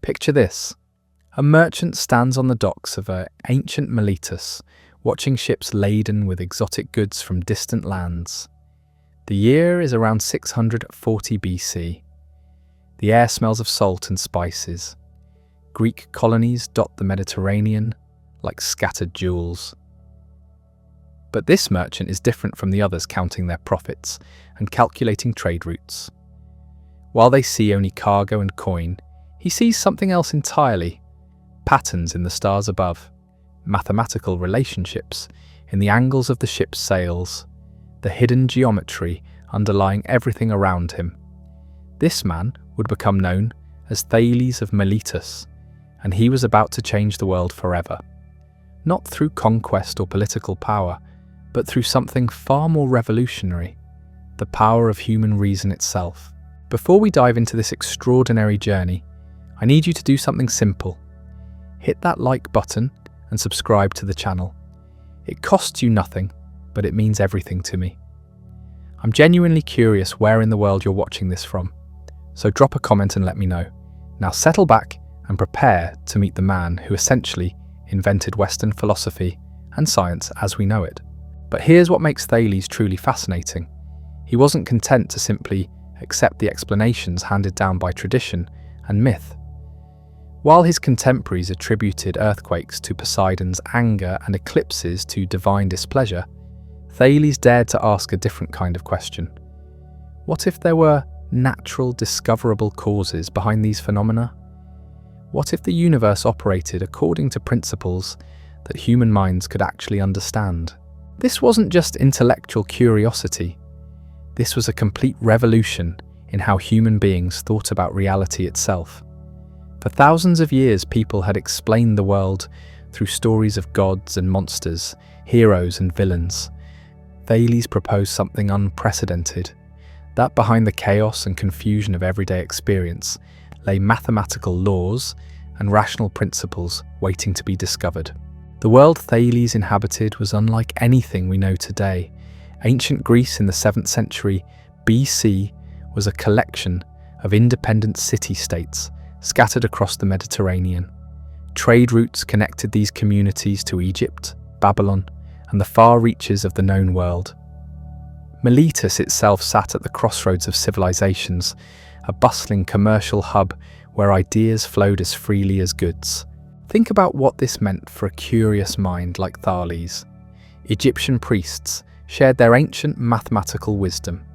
Picture this. A merchant stands on the docks of an ancient Miletus, watching ships laden with exotic goods from distant lands. The year is around 640 BC. The air smells of salt and spices. Greek colonies dot the Mediterranean like scattered jewels. But this merchant is different from the others counting their profits and calculating trade routes. While they see only cargo and coin, he sees something else entirely: patterns in the stars above, mathematical relationships in the angles of the ship's sails, the hidden geometry underlying everything around him. This man would become known as Thales of Miletus, and he was about to change the world forever. Not through conquest or political power, but through something far more revolutionary: the power of human reason itself. Before we dive into this extraordinary journey, I need you to do something simple. Hit that like button and subscribe to the channel. It costs you nothing, but it means everything to me. I'm genuinely curious where in the world you're watching this from, so drop a comment and let me know. Now settle back and prepare to meet the man who essentially invented Western philosophy and science as we know it. But here's what makes Thales truly fascinating. He wasn't content to simply accept the explanations handed down by tradition and myth. While his contemporaries attributed earthquakes to Poseidon's anger and eclipses to divine displeasure, Thales dared to ask a different kind of question. What if there were natural, discoverable causes behind these phenomena? What if the universe operated according to principles that human minds could actually understand? This wasn't just intellectual curiosity. This was a complete revolution in how human beings thought about reality itself. For thousands of years, people had explained the world through stories of gods and monsters, heroes and villains. Thales proposed something unprecedented, that behind the chaos and confusion of everyday experience lay mathematical laws and rational principles waiting to be discovered. The world Thales inhabited was unlike anything we know today. Ancient Greece in the 7th century BC was a collection of independent city-states scattered across the Mediterranean. Trade routes connected these communities to Egypt, Babylon, and the far reaches of the known world. Miletus itself sat at the crossroads of civilizations, a bustling commercial hub where ideas flowed as freely as goods. Think about what this meant for a curious mind like Thales. Egyptian priests shared their ancient mathematical wisdom.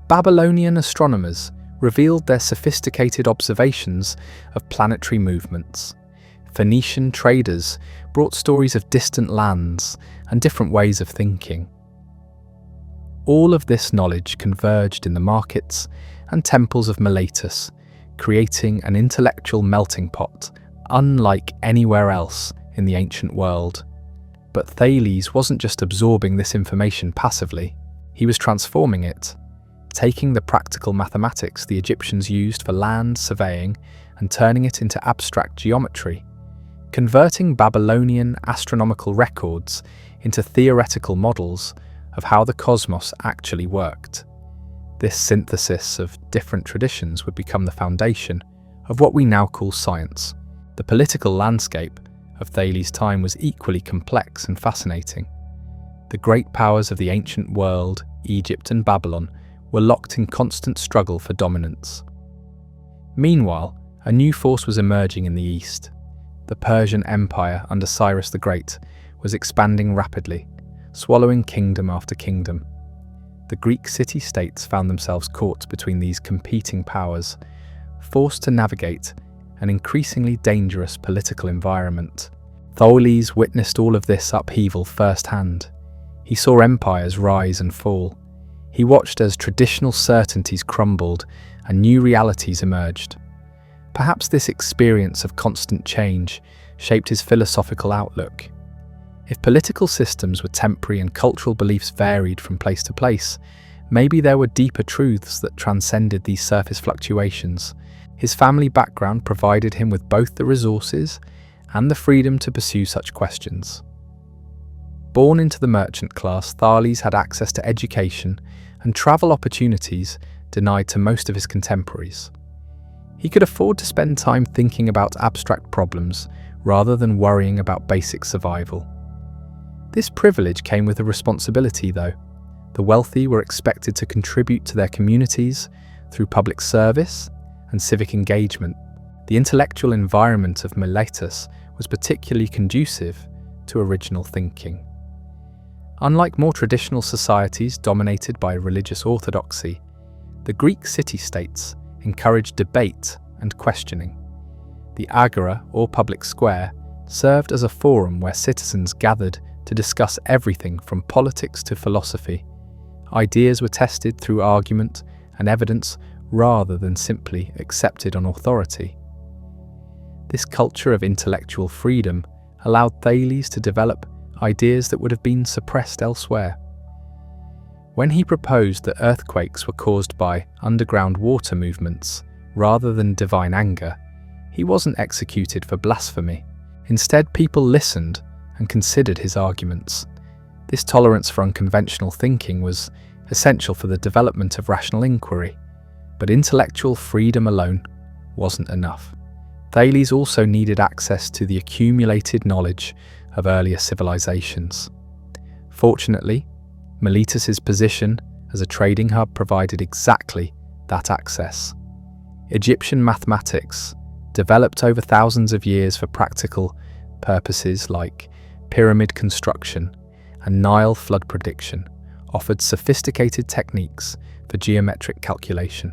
Babylonian astronomers revealed their sophisticated observations of planetary movements. Phoenician traders brought stories of distant lands and different ways of thinking. All of this knowledge converged in the markets and temples of Miletus, creating an intellectual melting pot unlike anywhere else in the ancient world. But Thales wasn't just absorbing this information passively, he was transforming it, taking the practical mathematics the Egyptians used for land surveying and turning it into abstract geometry, converting Babylonian astronomical records into theoretical models of how the cosmos actually worked. This synthesis of different traditions would become the foundation of what we now call science. The political landscape of Thales' time was equally complex and fascinating. The great powers of the ancient world, Egypt and Babylon, were locked in constant struggle for dominance. Meanwhile, a new force was emerging in the east. The Persian Empire under Cyrus the Great was expanding rapidly, swallowing kingdom after kingdom. The Greek city-states found themselves caught between these competing powers, forced to navigate an increasingly dangerous political environment. Thales witnessed all of this upheaval firsthand. He saw empires rise and fall. He watched as traditional certainties crumbled and new realities emerged. Perhaps this experience of constant change shaped his philosophical outlook. If political systems were temporary and cultural beliefs varied from place to place, maybe there were deeper truths that transcended these surface fluctuations. His family background provided him with both the resources and the freedom to pursue such questions. Born into the merchant class, Thales had access to education and travel opportunities denied to most of his contemporaries. He could afford to spend time thinking about abstract problems rather than worrying about basic survival. This privilege came with a responsibility, though. The wealthy were expected to contribute to their communities through public service and civic engagement. The intellectual environment of Miletus was particularly conducive to original thinking. Unlike more traditional societies dominated by religious orthodoxy, the Greek city-states encouraged debate and questioning. The agora, or public square, served as a forum where citizens gathered to discuss everything from politics to philosophy. Ideas were tested through argument and evidence rather than simply accepted on authority. This culture of intellectual freedom allowed Thales to develop ideas that would have been suppressed elsewhere. When he proposed that earthquakes were caused by underground water movements rather than divine anger, he wasn't executed for blasphemy. Instead, people listened and considered his arguments. This tolerance for unconventional thinking was essential for the development of rational inquiry, but intellectual freedom alone wasn't enough. Thales also needed access to the accumulated knowledge of earlier civilizations. Fortunately, Miletus's position as a trading hub provided exactly that access. Egyptian mathematics, developed over thousands of years for practical purposes like pyramid construction and Nile flood prediction, offered sophisticated techniques for geometric calculation.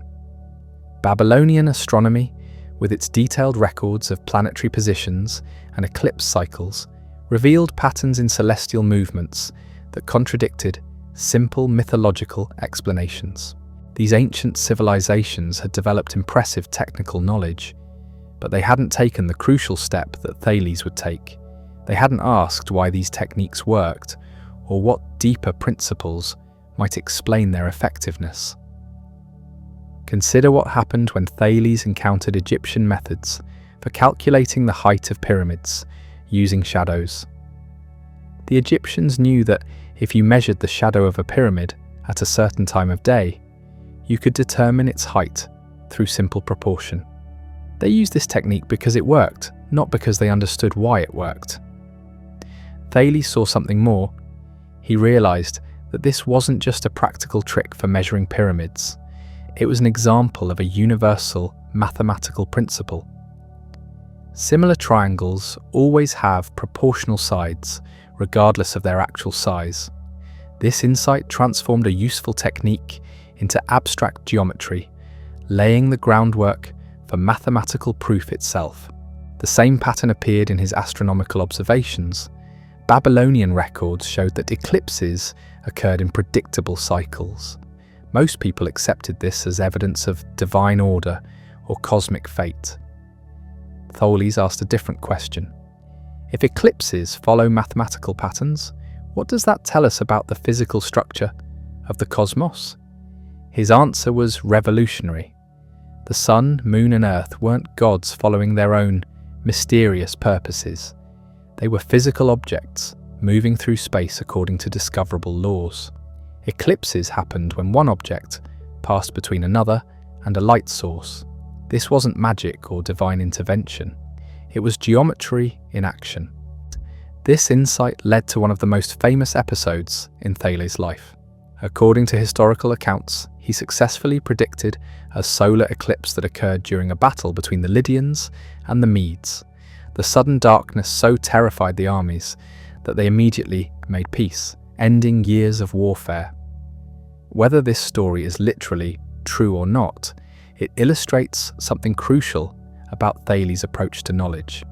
Babylonian astronomy, with its detailed records of planetary positions and eclipse cycles, revealed patterns in celestial movements that contradicted simple mythological explanations. These ancient civilizations had developed impressive technical knowledge, but they hadn't taken the crucial step that Thales would take. They hadn't asked why these techniques worked, or what deeper principles might explain their effectiveness. Consider what happened when Thales encountered Egyptian methods for calculating the height of pyramids using shadows. The Egyptians knew that if you measured the shadow of a pyramid at a certain time of day, you could determine its height through simple proportion. They used this technique because it worked, not because they understood why it worked. Thales saw something more. He realized that this wasn't just a practical trick for measuring pyramids. It was an example of a universal mathematical principle. Similar triangles always have proportional sides, regardless of their actual size. This insight transformed a useful technique into abstract geometry, laying the groundwork for mathematical proof itself. The same pattern appeared in his astronomical observations. Babylonian records showed that eclipses occurred in predictable cycles. Most people accepted this as evidence of divine order or cosmic fate. Thales asked a different question. If eclipses follow mathematical patterns, what does that tell us about the physical structure of the cosmos? His answer was revolutionary. The sun, moon, and earth weren't gods following their own mysterious purposes. They were physical objects moving through space according to discoverable laws. Eclipses happened when one object passed between another and a light source. This wasn't magic or divine intervention. It was geometry in action. This insight led to one of the most famous episodes in Thales' life. According to historical accounts, he successfully predicted a solar eclipse that occurred during a battle between the Lydians and the Medes. The sudden darkness so terrified the armies that they immediately made peace, ending years of warfare. Whether this story is literally true or not, it illustrates something crucial about Thales' approach to knowledge.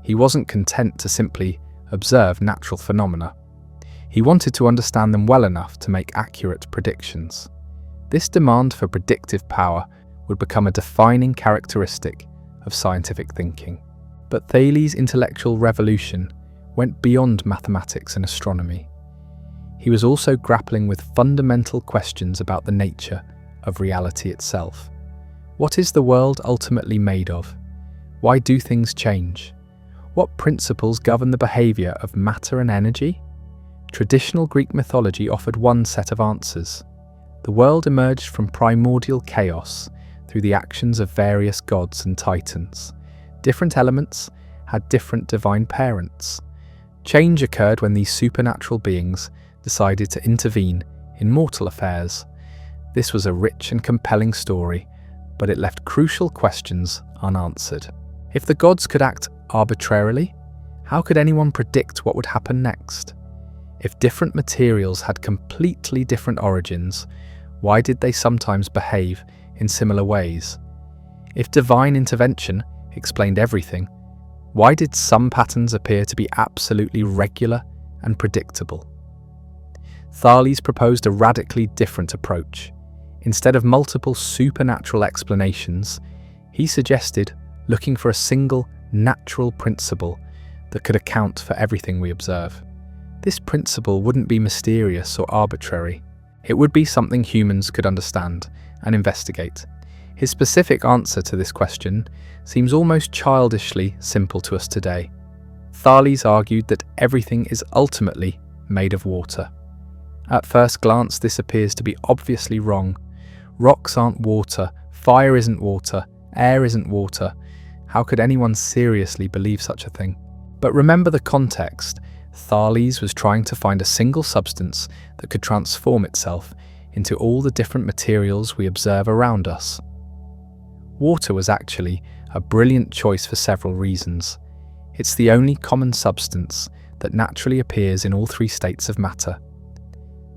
He wasn't content to simply observe natural phenomena. He wanted to understand them well enough to make accurate predictions. This demand for predictive power would become a defining characteristic of scientific thinking. But Thales' intellectual revolution went beyond mathematics and astronomy. He was also grappling with fundamental questions about the nature of reality itself. What is the world ultimately made of? Why do things change? What principles govern the behavior of matter and energy? Traditional Greek mythology offered one set of answers. The world emerged from primordial chaos through through the actions of various gods and titans. Different elements had different divine parents. Change occurred when these supernatural beings decided to intervene in mortal affairs. This was a rich and compelling story, but it left crucial questions unanswered. If the gods could act arbitrarily, how could anyone predict what would happen next? If different materials had completely different origins, why did they sometimes behave in similar ways? If divine intervention explained everything, why did some patterns appear to be absolutely regular and predictable? Thales proposed a radically different approach. Instead of multiple supernatural explanations, he suggested looking for a single natural principle that could account for everything we observe. This principle wouldn't be mysterious or arbitrary. It would be something humans could understand and investigate. His specific answer to this question seems almost childishly simple to us today. Thales argued that everything is ultimately made of water. At first glance, this appears to be obviously wrong. Rocks aren't water, fire isn't water, air isn't water. How could anyone seriously believe such a thing? But remember the context. Thales was trying to find a single substance that could transform itself into all the different materials we observe around us. Water was actually a brilliant choice for several reasons. It's the only common substance that naturally appears in all three states of matter: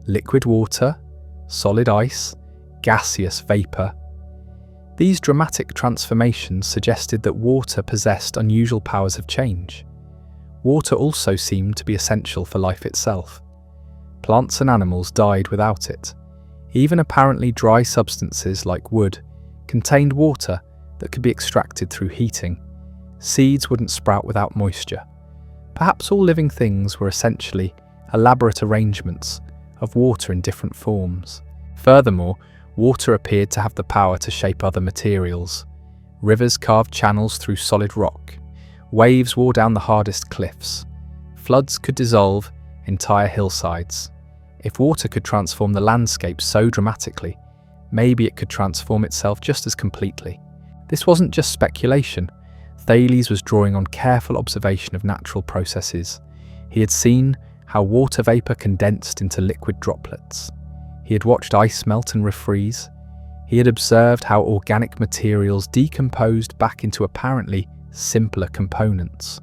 liquid water, solid ice, gaseous vapor. These dramatic transformations suggested that water possessed unusual powers of change. Water also seemed to be essential for life itself. Plants and animals died without it. Even apparently dry substances like wood contained water that could be extracted through heating. Seeds wouldn't sprout without moisture. Perhaps all living things were essentially elaborate arrangements of water in different forms. Furthermore, water appeared to have the power to shape other materials. Rivers carved channels through solid rock. Waves wore down the hardest cliffs. Floods could dissolve entire hillsides. If water could transform the landscape so dramatically, maybe it could transform itself just as completely. This wasn't just speculation. Thales was drawing on careful observation of natural processes. He had seen how water vapor condensed into liquid droplets. He had watched ice melt and refreeze. He had observed how organic materials decomposed back into apparently simpler components.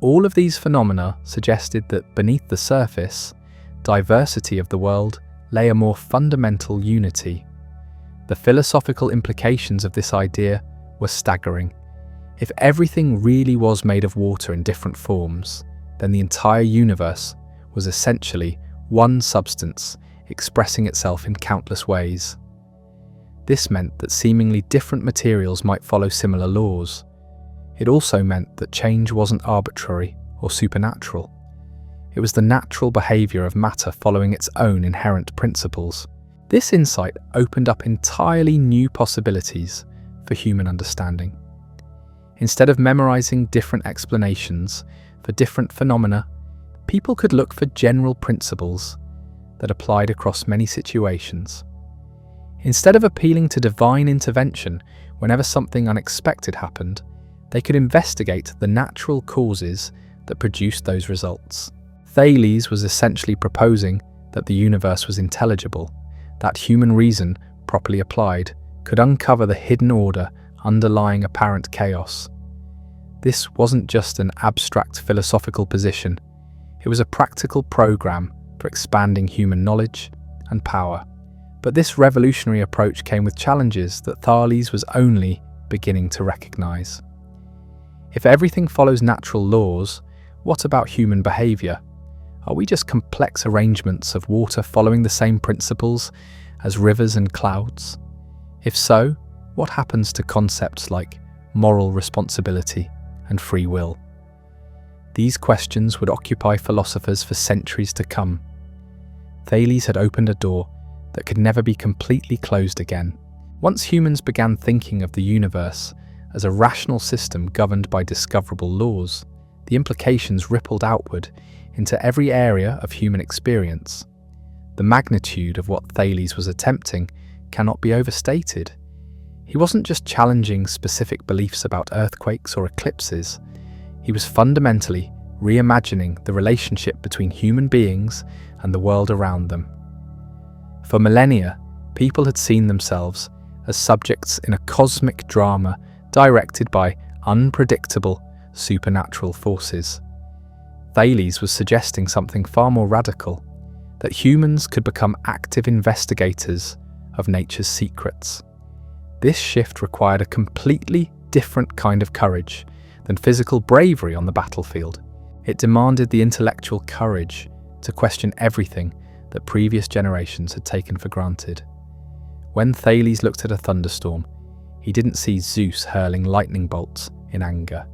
All of these phenomena suggested that beneath the surface, diversity of the world lay a more fundamental unity. The philosophical implications of this idea were staggering. If everything really was made of water in different forms, then the entire universe was essentially one substance expressing itself in countless ways. This meant that seemingly different materials might follow similar laws. It also meant that change wasn't arbitrary or supernatural. It was the natural behavior of matter following its own inherent principles. This insight opened up entirely new possibilities for human understanding. Instead of memorizing different explanations for different phenomena, people could look for general principles that applied across many situations. Instead of appealing to divine intervention whenever something unexpected happened, they could investigate the natural causes that produced those results. Thales was essentially proposing that the universe was intelligible, that human reason, properly applied, could uncover the hidden order underlying apparent chaos. This wasn't just an abstract philosophical position, it was a practical program for expanding human knowledge and power. But this revolutionary approach came with challenges that Thales was only beginning to recognize. If everything follows natural laws, what about human behavior? Are we just complex arrangements of water following the same principles as rivers and clouds? If so, what happens to concepts like moral responsibility and free will? These questions would occupy philosophers for centuries to come. Thales had opened a door that could never be completely closed again. Once humans began thinking of the universe as a rational system governed by discoverable laws, the implications rippled outward into every area of human experience. The magnitude of what Thales was attempting cannot be overstated. He wasn't just challenging specific beliefs about earthquakes or eclipses, he was fundamentally reimagining the relationship between human beings and the world around them. For millennia, people had seen themselves as subjects in a cosmic drama directed by unpredictable supernatural forces. Thales was suggesting something far more radical, that humans could become active investigators of nature's secrets. This shift required a completely different kind of courage than physical bravery on the battlefield. It demanded the intellectual courage to question everything that previous generations had taken for granted. When Thales looked at a thunderstorm, he didn't see Zeus hurling lightning bolts in anger.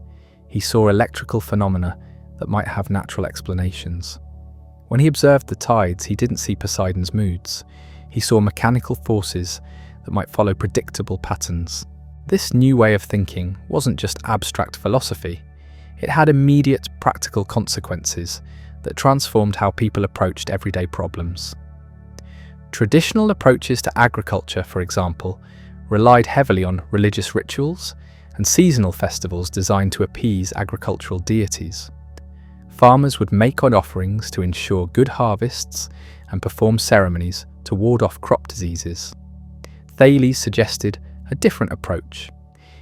He saw electrical phenomena that might have natural explanations. When he observed the tides, he didn't see Poseidon's moods. He saw mechanical forces that might follow predictable patterns. This new way of thinking wasn't just abstract philosophy. It had immediate practical consequences that transformed how people approached everyday problems. Traditional approaches to agriculture, for example, relied heavily on religious rituals and seasonal festivals designed to appease agricultural deities. Farmers would make odd offerings to ensure good harvests and perform ceremonies to ward off crop diseases. Thales suggested a different approach.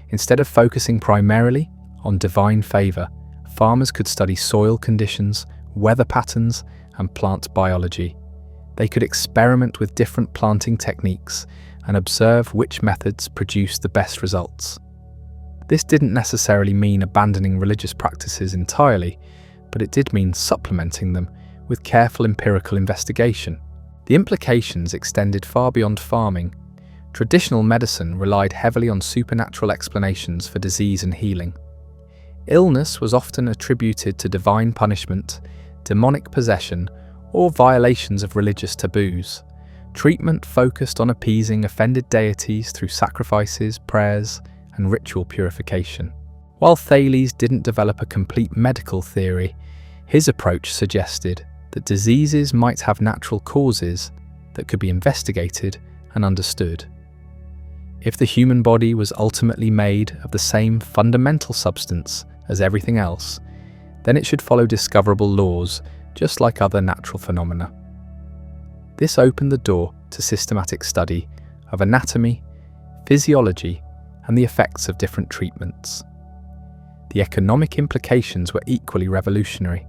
Instead of focusing primarily on divine favour, farmers could study soil conditions, weather patterns, and plant biology. They could experiment with different planting techniques and observe which methods produced the best results. This didn't necessarily mean abandoning religious practices entirely, but it did mean supplementing them with careful empirical investigation. The implications extended far beyond farming. Traditional medicine relied heavily on supernatural explanations for disease and healing. Illness was often attributed to divine punishment, demonic possession, or violations of religious taboos. Treatment focused on appeasing offended deities through sacrifices, prayers, and ritual purification. While Thales didn't develop a complete medical theory, his approach suggested that diseases might have natural causes that could be investigated and understood. If the human body was ultimately made of the same fundamental substance as everything else, then it should follow discoverable laws just like other natural phenomena. This opened the door to systematic study of anatomy, physiology, and the effects of different treatments. The economic implications were equally revolutionary.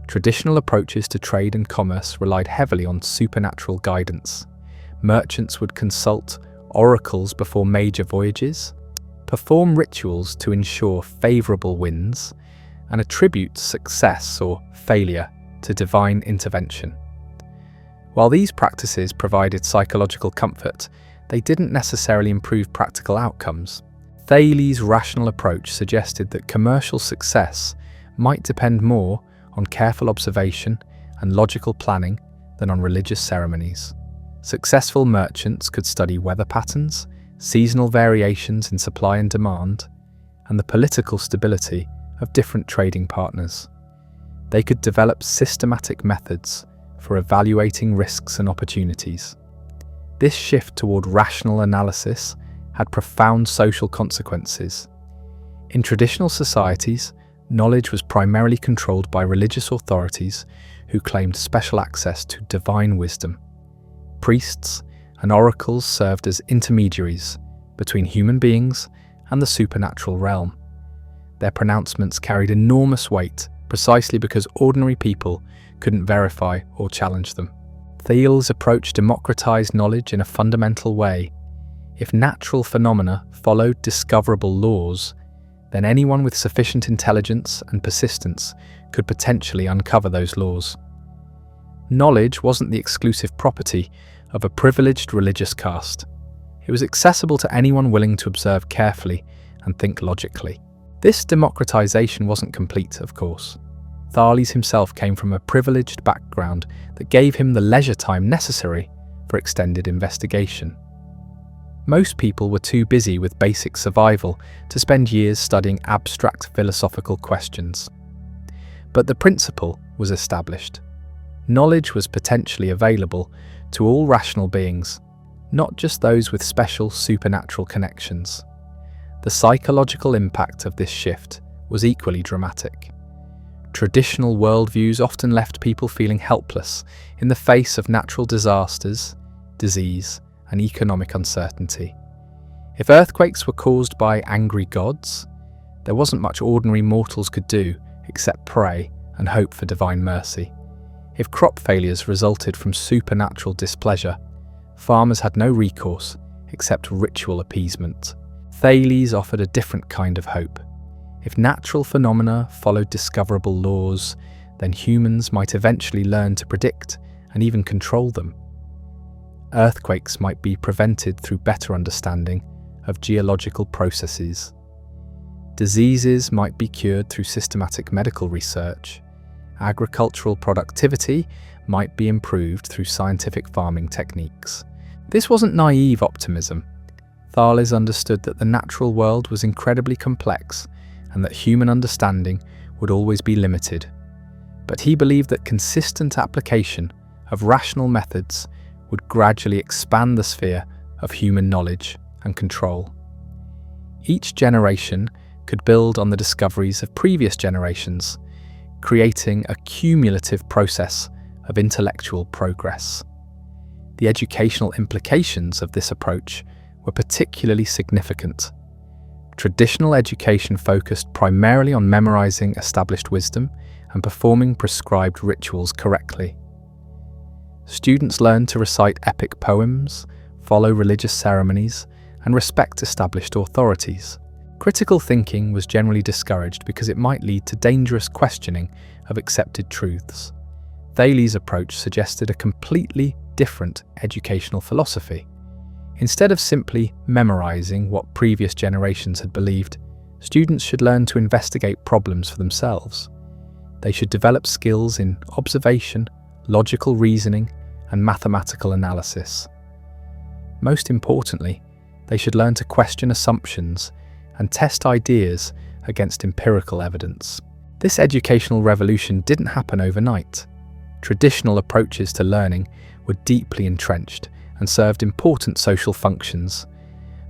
Traditional approaches to trade and commerce relied heavily on supernatural guidance. Merchants would consult oracles before major voyages, perform rituals to ensure favourable winds, and attribute success or failure to divine intervention. While these practices provided psychological comfort, they didn't necessarily improve practical outcomes. Thales' rational approach suggested that commercial success might depend more on careful observation and logical planning than on religious ceremonies. Successful merchants could study weather patterns, seasonal variations in supply and demand, and the political stability of different trading partners. They could develop systematic methods for evaluating risks and opportunities. This shift toward rational analysis had profound social consequences. In traditional societies, knowledge was primarily controlled by religious authorities who claimed special access to divine wisdom. Priests and oracles served as intermediaries between human beings and the supernatural realm. Their pronouncements carried enormous weight precisely because ordinary people couldn't verify or challenge them. Thales' approach democratized knowledge in a fundamental way. If natural phenomena followed discoverable laws, then anyone with sufficient intelligence and persistence could potentially uncover those laws. Knowledge wasn't the exclusive property of a privileged religious caste. It was accessible to anyone willing to observe carefully and think logically. This democratization wasn't complete, of course. Thales himself came from a privileged background that gave him the leisure time necessary for extended investigation. Most people were too busy with basic survival to spend years studying abstract philosophical questions. But the principle was established. Knowledge was potentially available to all rational beings, not just those with special supernatural connections. The psychological impact of this shift was equally dramatic. Traditional worldviews often left people feeling helpless in the face of natural disasters, disease, and economic uncertainty. If earthquakes were caused by angry gods, there wasn't much ordinary mortals could do except pray and hope for divine mercy. If crop failures resulted from supernatural displeasure, farmers had no recourse except ritual appeasement. Thales offered a different kind of hope. If natural phenomena followed discoverable laws, then humans might eventually learn to predict and even control them. Earthquakes might be prevented through better understanding of geological processes. Diseases might be cured through systematic medical research. Agricultural productivity might be improved through scientific farming techniques. This wasn't naive optimism. Thales understood that the natural world was incredibly complex and that human understanding would always be limited. But he believed that consistent application of rational methods would gradually expand the sphere of human knowledge and control. Each generation could build on the discoveries of previous generations, creating a cumulative process of intellectual progress. The educational implications of this approach were particularly significant. Traditional education focused primarily on memorizing established wisdom and performing prescribed rituals correctly. Students learned to recite epic poems, follow religious ceremonies, and respect established authorities. Critical thinking was generally discouraged because it might lead to dangerous questioning of accepted truths. Thales' approach suggested a completely different educational philosophy. Instead of simply memorizing what previous generations had believed, students should learn to investigate problems for themselves. They should develop skills in observation, logical reasoning, and mathematical analysis. Most importantly, they should learn to question assumptions and test ideas against empirical evidence. This educational revolution didn't happen overnight. Traditional approaches to learning were deeply entrenched and served important social functions,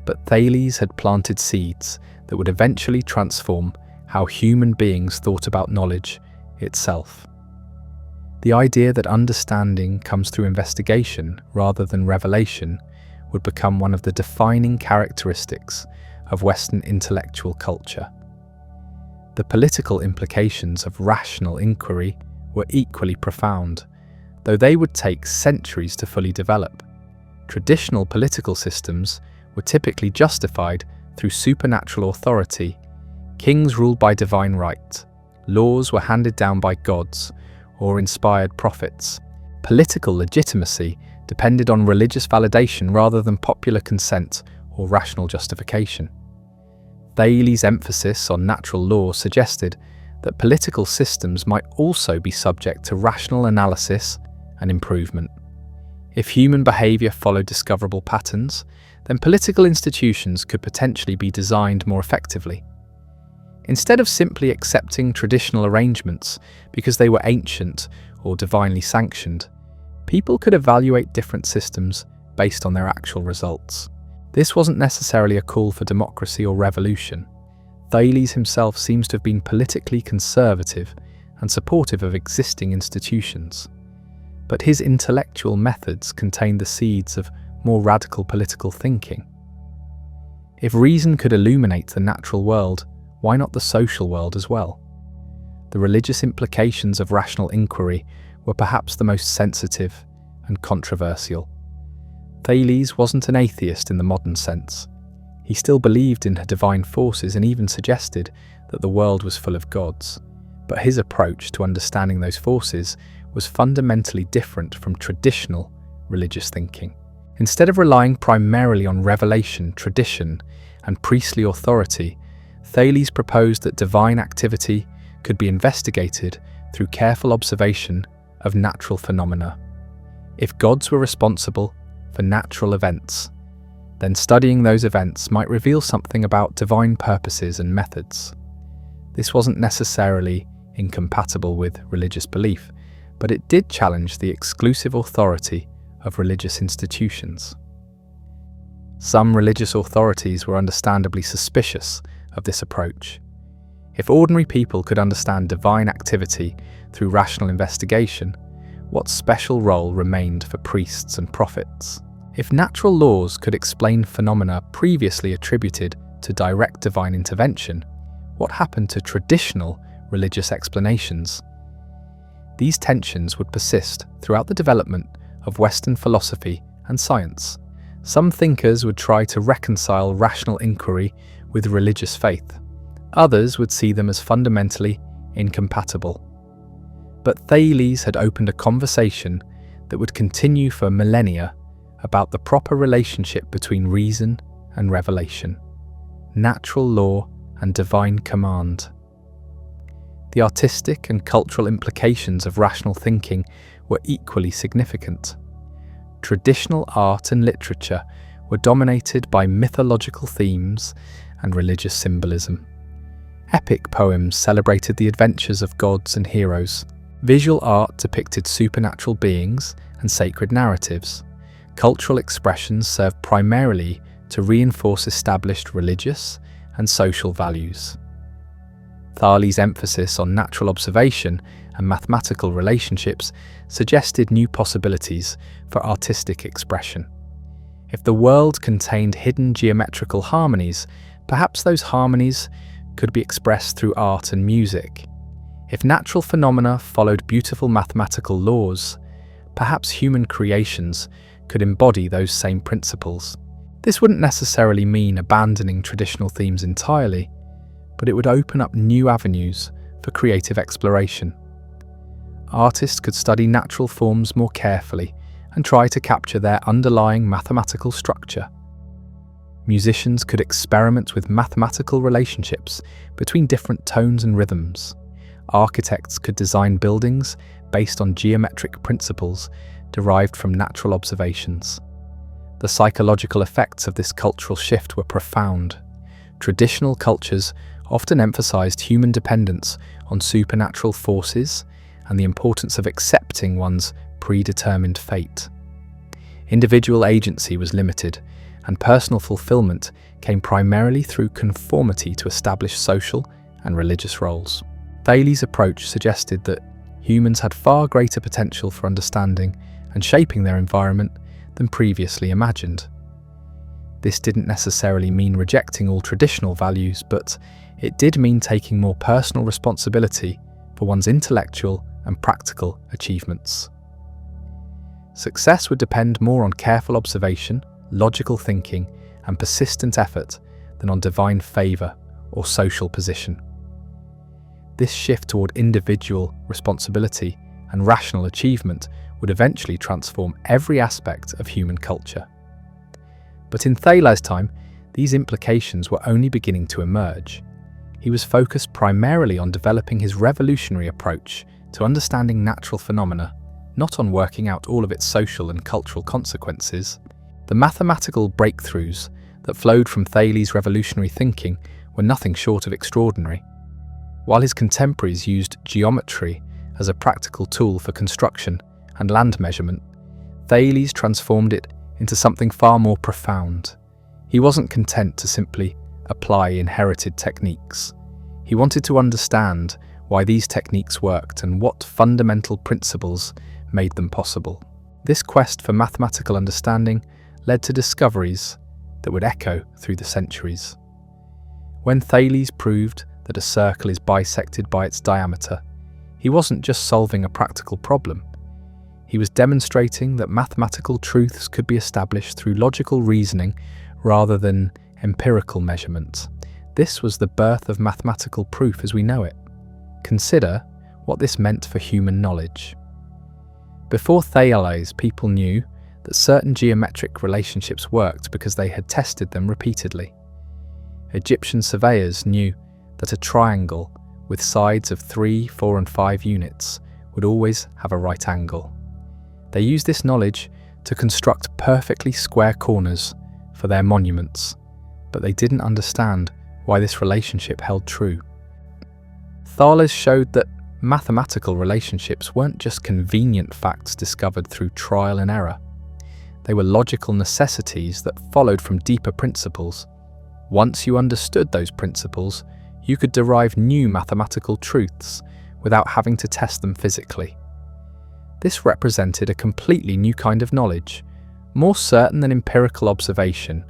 but Thales had planted seeds that would eventually transform how human beings thought about knowledge itself. The idea that understanding comes through investigation rather than revelation would become one of the defining characteristics of Western intellectual culture. The political implications of rational inquiry were equally profound, though they would take centuries to fully develop. Traditional political systems were typically justified through supernatural authority. Kings ruled by divine right. Laws were handed down by gods or inspired prophets. Political legitimacy depended on religious validation rather than popular consent or rational justification. Thales' emphasis on natural law suggested that political systems might also be subject to rational analysis and improvement. If human behavior followed discoverable patterns, then political institutions could potentially be designed more effectively. Instead of simply accepting traditional arrangements because they were ancient or divinely sanctioned, people could evaluate different systems based on their actual results. This wasn't necessarily a call for democracy or revolution. Thales himself seems to have been politically conservative and supportive of existing institutions. But his intellectual methods contained the seeds of more radical political thinking. If reason could illuminate the natural world, why not the social world as well? The religious implications of rational inquiry were perhaps the most sensitive and controversial. Thales wasn't an atheist in the modern sense. He still believed in divine forces and even suggested that the world was full of gods. But his approach to understanding those forces was fundamentally different from traditional religious thinking. Instead of relying primarily on revelation, tradition, and priestly authority, Thales proposed that divine activity could be investigated through careful observation of natural phenomena. If gods were responsible for natural events, then studying those events might reveal something about divine purposes and methods. This wasn't necessarily incompatible with religious belief, but it did challenge the exclusive authority of religious institutions. Some religious authorities were understandably suspicious of this approach. If ordinary people could understand divine activity through rational investigation, what special role remained for priests and prophets? If natural laws could explain phenomena previously attributed to direct divine intervention, what happened to traditional religious explanations? These tensions would persist throughout the development of Western philosophy and science. Some thinkers would try to reconcile rational inquiry with religious faith. Others would see them as fundamentally incompatible. But Thales had opened a conversation that would continue for millennia about the proper relationship between reason and revelation, natural law and divine command. The artistic and cultural implications of rational thinking were equally significant. Traditional art and literature were dominated by mythological themes and religious symbolism. Epic poems celebrated the adventures of gods and heroes. Visual art depicted supernatural beings and sacred narratives. Cultural expressions served primarily to reinforce established religious and social values. Thales' emphasis on natural observation and mathematical relationships suggested new possibilities for artistic expression. If the world contained hidden geometrical harmonies, perhaps those harmonies could be expressed through art and music. If natural phenomena followed beautiful mathematical laws, perhaps human creations could embody those same principles. This wouldn't necessarily mean abandoning traditional themes entirely, but it would open up new avenues for creative exploration. Artists could study natural forms more carefully and try to capture their underlying mathematical structure. Musicians could experiment with mathematical relationships between different tones and rhythms. Architects could design buildings based on geometric principles derived from natural observations. The psychological effects of this cultural shift were profound. Traditional cultures often emphasized human dependence on supernatural forces and the importance of accepting one's predetermined fate. Individual agency was limited, and personal fulfillment came primarily through conformity to established social and religious roles. Thales' approach suggested that humans had far greater potential for understanding and shaping their environment than previously imagined. This didn't necessarily mean rejecting all traditional values, but it did mean taking more personal responsibility for one's intellectual and practical achievements. Success would depend more on careful observation, logical thinking, and persistent effort than on divine favour or social position. This shift toward individual responsibility and rational achievement would eventually transform every aspect of human culture. But in Thales' time, these implications were only beginning to emerge. He was focused primarily on developing his revolutionary approach to understanding natural phenomena, not on working out all of its social and cultural consequences. The mathematical breakthroughs that flowed from Thales' revolutionary thinking were nothing short of extraordinary. While his contemporaries used geometry as a practical tool for construction and land measurement, Thales transformed it into something far more profound. He wasn't content to simply apply inherited techniques. He wanted to understand why these techniques worked and what fundamental principles made them possible. This quest for mathematical understanding led to discoveries that would echo through the centuries. When Thales proved that a circle is bisected by its diameter, he wasn't just solving a practical problem. He was demonstrating that mathematical truths could be established through logical reasoning rather than empirical measurement. This was the birth of mathematical proof as we know it. Consider what this meant for human knowledge. Before Thales, people knew that certain geometric relationships worked because they had tested them repeatedly. Egyptian surveyors knew that a triangle with sides of 3, 4, and 5 units would always have a right angle. They used this knowledge to construct perfectly square corners for their monuments, but they didn't understand why this relationship held true. Thales showed that mathematical relationships weren't just convenient facts discovered through trial and error. They were logical necessities that followed from deeper principles. Once you understood those principles, you could derive new mathematical truths without having to test them physically. This represented a completely new kind of knowledge, more certain than empirical observation,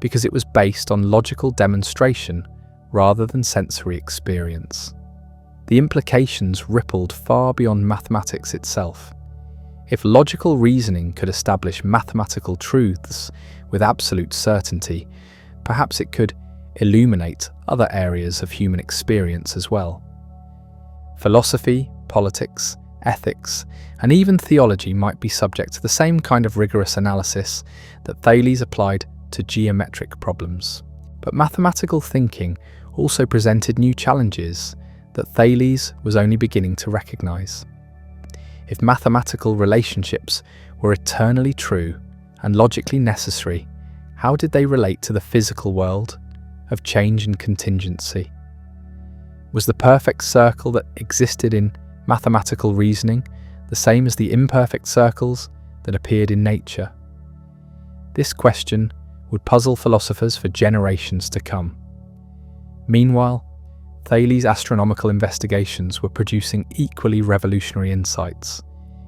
because it was based on logical demonstration rather than sensory experience. The implications rippled far beyond mathematics itself. If logical reasoning could establish mathematical truths with absolute certainty, perhaps it could illuminate other areas of human experience as well. Philosophy, politics, ethics, and even theology might be subject to the same kind of rigorous analysis that Thales applied to geometric problems. But mathematical thinking also presented new challenges that Thales was only beginning to recognize. If mathematical relationships were eternally true and logically necessary, how did they relate to the physical world of change and contingency? Was the perfect circle that existed in mathematical reasoning the same as the imperfect circles that appeared in nature? This question would puzzle philosophers for generations to come. Meanwhile, Thales' astronomical investigations were producing equally revolutionary insights.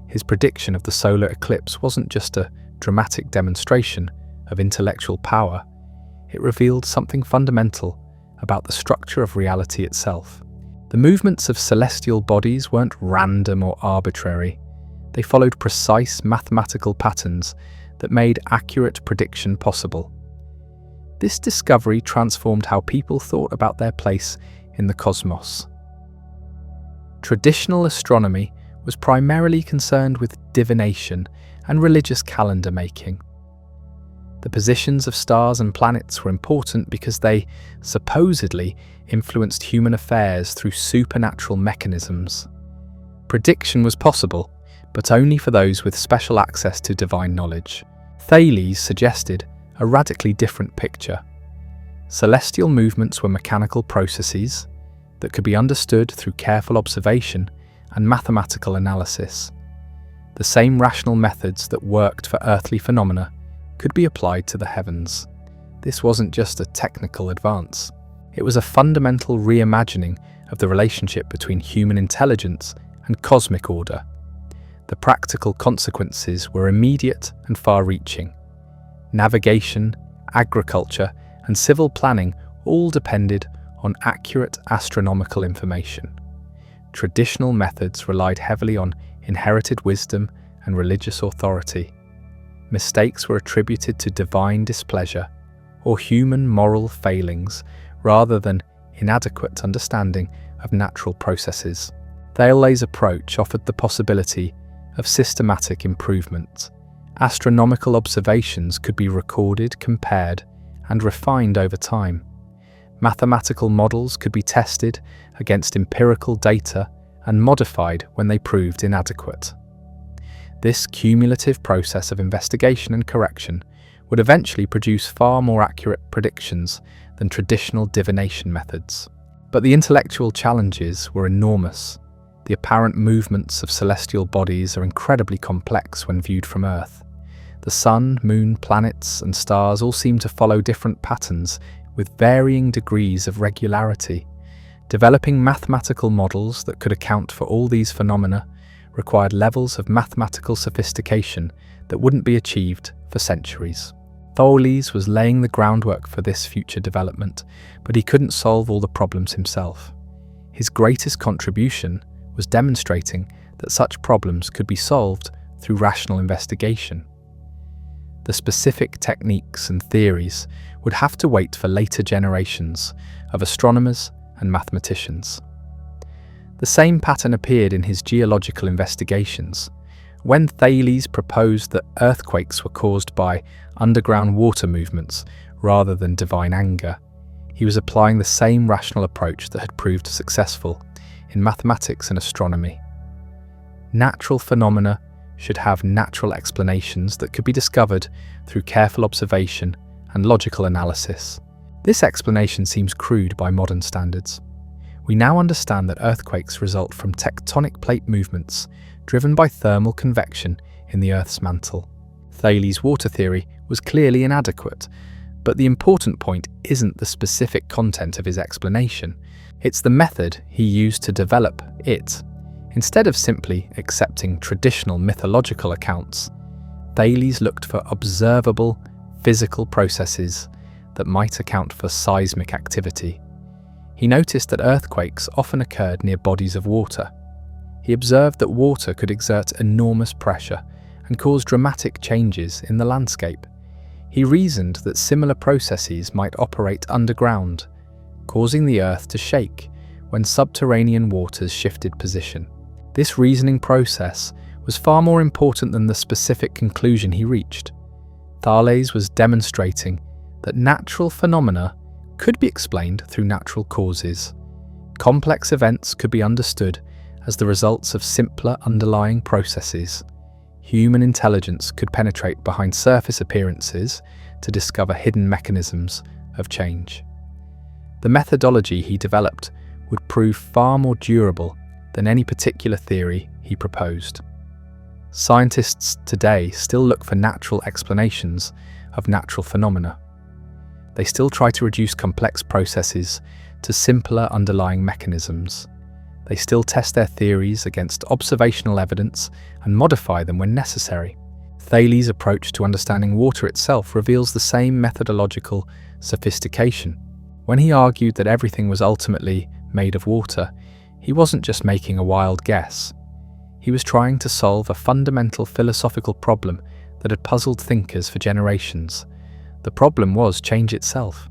His prediction of the solar eclipse wasn't just a dramatic demonstration of intellectual power, it revealed something fundamental about the structure of reality itself. The movements of celestial bodies weren't random or arbitrary. They followed precise mathematical patterns that made accurate prediction possible. This discovery transformed how people thought about their place in the cosmos. Traditional astronomy was primarily concerned with divination and religious calendar making. The positions of stars and planets were important because they supposedly influenced human affairs through supernatural mechanisms. Prediction was possible, but only for those with special access to divine knowledge. Thales suggested a radically different picture. Celestial movements were mechanical processes that could be understood through careful observation and mathematical analysis. The same rational methods that worked for earthly phenomena could be applied to the heavens. This wasn't just a technical advance. It was a fundamental reimagining of the relationship between human intelligence and cosmic order. The practical consequences were immediate and far-reaching. Navigation, agriculture, and civil planning all depended on accurate astronomical information. Traditional methods relied heavily on inherited wisdom and religious authority. Mistakes were attributed to divine displeasure or human moral failings rather than inadequate understanding of natural processes. Thales' approach offered the possibility of systematic improvement. Astronomical observations could be recorded, compared, and refined over time. Mathematical models could be tested against empirical data and modified when they proved inadequate. This cumulative process of investigation and correction would eventually produce far more accurate predictions than traditional divination methods. But the intellectual challenges were enormous. The apparent movements of celestial bodies are incredibly complex when viewed from Earth. The sun, moon, planets, and stars all seem to follow different patterns with varying degrees of regularity. Developing mathematical models that could account for all these phenomena required levels of mathematical sophistication that wouldn't be achieved for centuries. Thales was laying the groundwork for this future development, but he couldn't solve all the problems himself. His greatest contribution was demonstrating that such problems could be solved through rational investigation. The specific techniques and theories would have to wait for later generations of astronomers and mathematicians. The same pattern appeared in his geological investigations. When Thales proposed that earthquakes were caused by underground water movements rather than divine anger, he was applying the same rational approach that had proved successful in mathematics and astronomy. Natural phenomena should have natural explanations that could be discovered through careful observation and logical analysis. This explanation seems crude by modern standards. We now understand that earthquakes result from tectonic plate movements driven by thermal convection in the Earth's mantle. Thales' water theory was clearly inadequate, but the important point isn't the specific content of his explanation, it's the method he used to develop it. Instead of simply accepting traditional mythological accounts, Thales looked for observable, physical processes that might account for seismic activity. He noticed that earthquakes often occurred near bodies of water. He observed that water could exert enormous pressure and cause dramatic changes in the landscape. He reasoned that similar processes might operate underground, causing the earth to shake when subterranean waters shifted position. This reasoning process was far more important than the specific conclusion he reached. Thales was demonstrating that natural phenomena could be explained through natural causes. Complex events could be understood as the results of simpler underlying processes. Human intelligence could penetrate behind surface appearances to discover hidden mechanisms of change. The methodology he developed would prove far more durable than any particular theory he proposed. Scientists today still look for natural explanations of natural phenomena. They still try to reduce complex processes to simpler underlying mechanisms. They still test their theories against observational evidence and modify them when necessary. Thales' approach to understanding water itself reveals the same methodological sophistication. When he argued that everything was ultimately made of water, he wasn't just making a wild guess. He was trying to solve a fundamental philosophical problem that had puzzled thinkers for generations. The problem was change itself.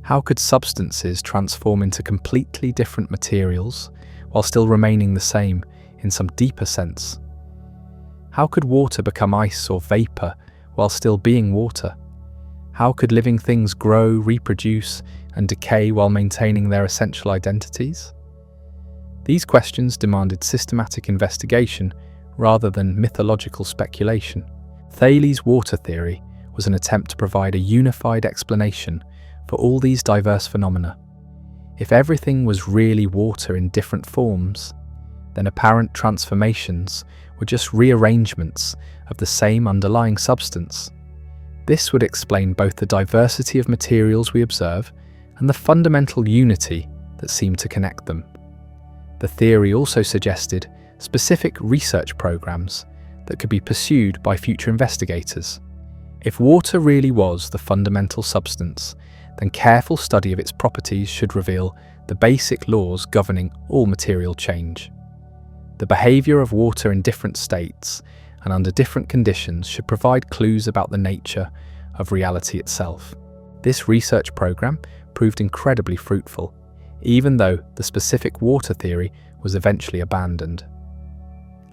How could substances transform into completely different materials while still remaining the same in some deeper sense? How could water become ice or vapor while still being water? How could living things grow, reproduce, and decay while maintaining their essential identities? These questions demanded systematic investigation rather than mythological speculation. Thales' water theory was an attempt to provide a unified explanation for all these diverse phenomena. If everything was really water in different forms, then apparent transformations were just rearrangements of the same underlying substance. This would explain both the diversity of materials we observe and the fundamental unity that seemed to connect them. The theory also suggested specific research programs that could be pursued by future investigators. If water really was the fundamental substance, then careful study of its properties should reveal the basic laws governing all material change. The behavior of water in different states and under different conditions should provide clues about the nature of reality itself. This research program proved incredibly fruitful, even though the specific water theory was eventually abandoned.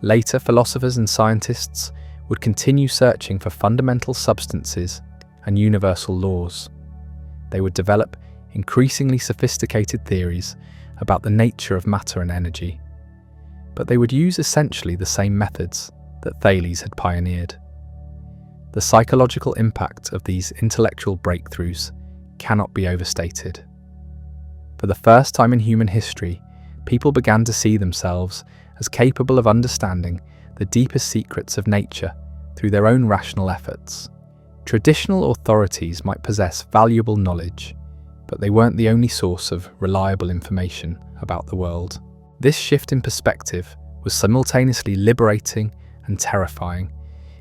Later, philosophers and scientists would continue searching for fundamental substances and universal laws. They would develop increasingly sophisticated theories about the nature of matter and energy, but they would use essentially the same methods that Thales had pioneered. The psychological impact of these intellectual breakthroughs cannot be overstated. For the first time in human history, people began to see themselves as capable of understanding the deepest secrets of nature through their own rational efforts. Traditional authorities might possess valuable knowledge, but they weren't the only source of reliable information about the world. This shift in perspective was simultaneously liberating and terrifying.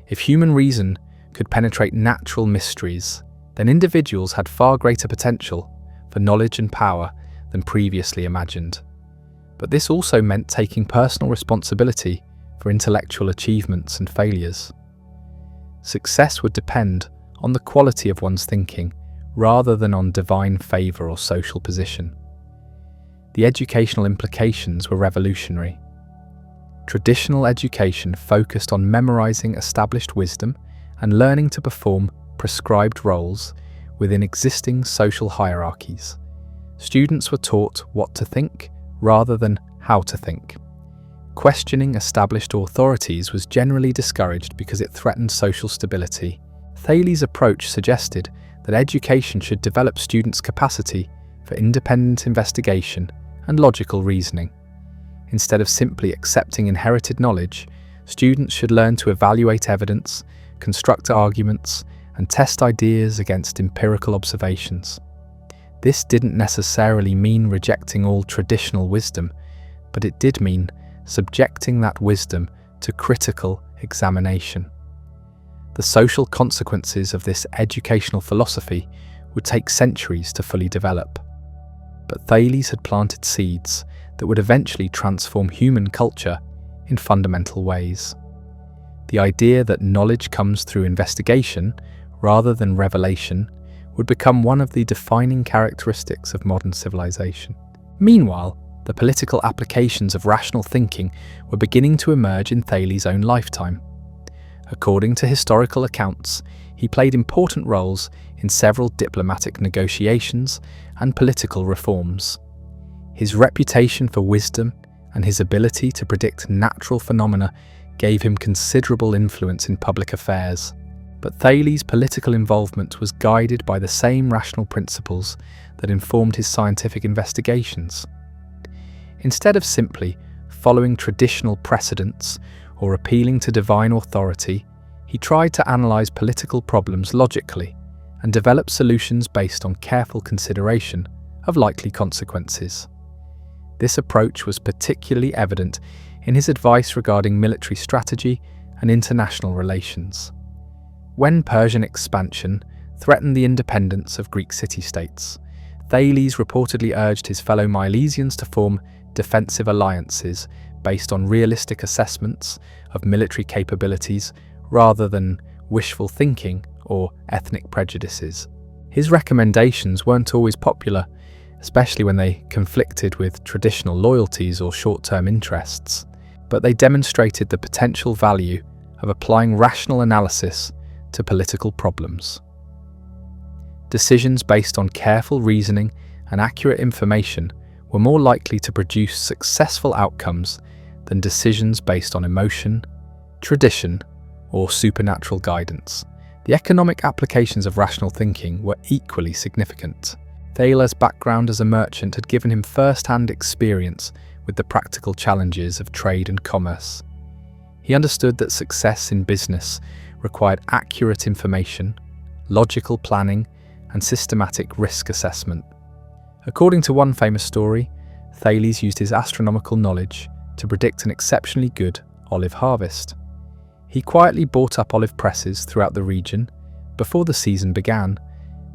If human reason could penetrate natural mysteries, then individuals had far greater potential for knowledge and power than previously imagined. But this also meant taking personal responsibility for intellectual achievements and failures. Success would depend on the quality of one's thinking rather than on divine favour or social position. The educational implications were revolutionary. Traditional education focused on memorising established wisdom and learning to perform prescribed roles within existing social hierarchies. Students were taught what to think rather than how to think. Questioning established authorities was generally discouraged because it threatened social stability. Thales' approach suggested that education should develop students' capacity for independent investigation and logical reasoning. Instead of simply accepting inherited knowledge, students should learn to evaluate evidence, construct arguments, and test ideas against empirical observations. This didn't necessarily mean rejecting all traditional wisdom, but it did mean subjecting that wisdom to critical examination. The social consequences of this educational philosophy would take centuries to fully develop. But Thales had planted seeds that would eventually transform human culture in fundamental ways. The idea that knowledge comes through investigation rather than revelation would become one of the defining characteristics of modern civilization. Meanwhile, the political applications of rational thinking were beginning to emerge in Thales' own lifetime. According to historical accounts, he played important roles in several diplomatic negotiations and political reforms. His reputation for wisdom and his ability to predict natural phenomena gave him considerable influence in public affairs. But Thales' political involvement was guided by the same rational principles that informed his scientific investigations. Instead of simply following traditional precedents or appealing to divine authority, he tried to analyze political problems logically and develop solutions based on careful consideration of likely consequences. This approach was particularly evident in his advice regarding military strategy and international relations. When Persian expansion threatened the independence of Greek city-states, Thales reportedly urged his fellow Milesians to form defensive alliances based on realistic assessments of military capabilities rather than wishful thinking or ethnic prejudices. His recommendations weren't always popular, especially when they conflicted with traditional loyalties or short-term interests, but they demonstrated the potential value of applying rational analysis to political problems. Decisions based on careful reasoning and accurate information were more likely to produce successful outcomes than decisions based on emotion, tradition, or supernatural guidance. The economic applications of rational thinking were equally significant. Thales' background as a merchant had given him first-hand experience with the practical challenges of trade and commerce. He understood that success in business required accurate information, logical planning, and systematic risk assessment. According to one famous story, Thales used his astronomical knowledge to predict an exceptionally good olive harvest. He quietly bought up olive presses throughout the region before the season began,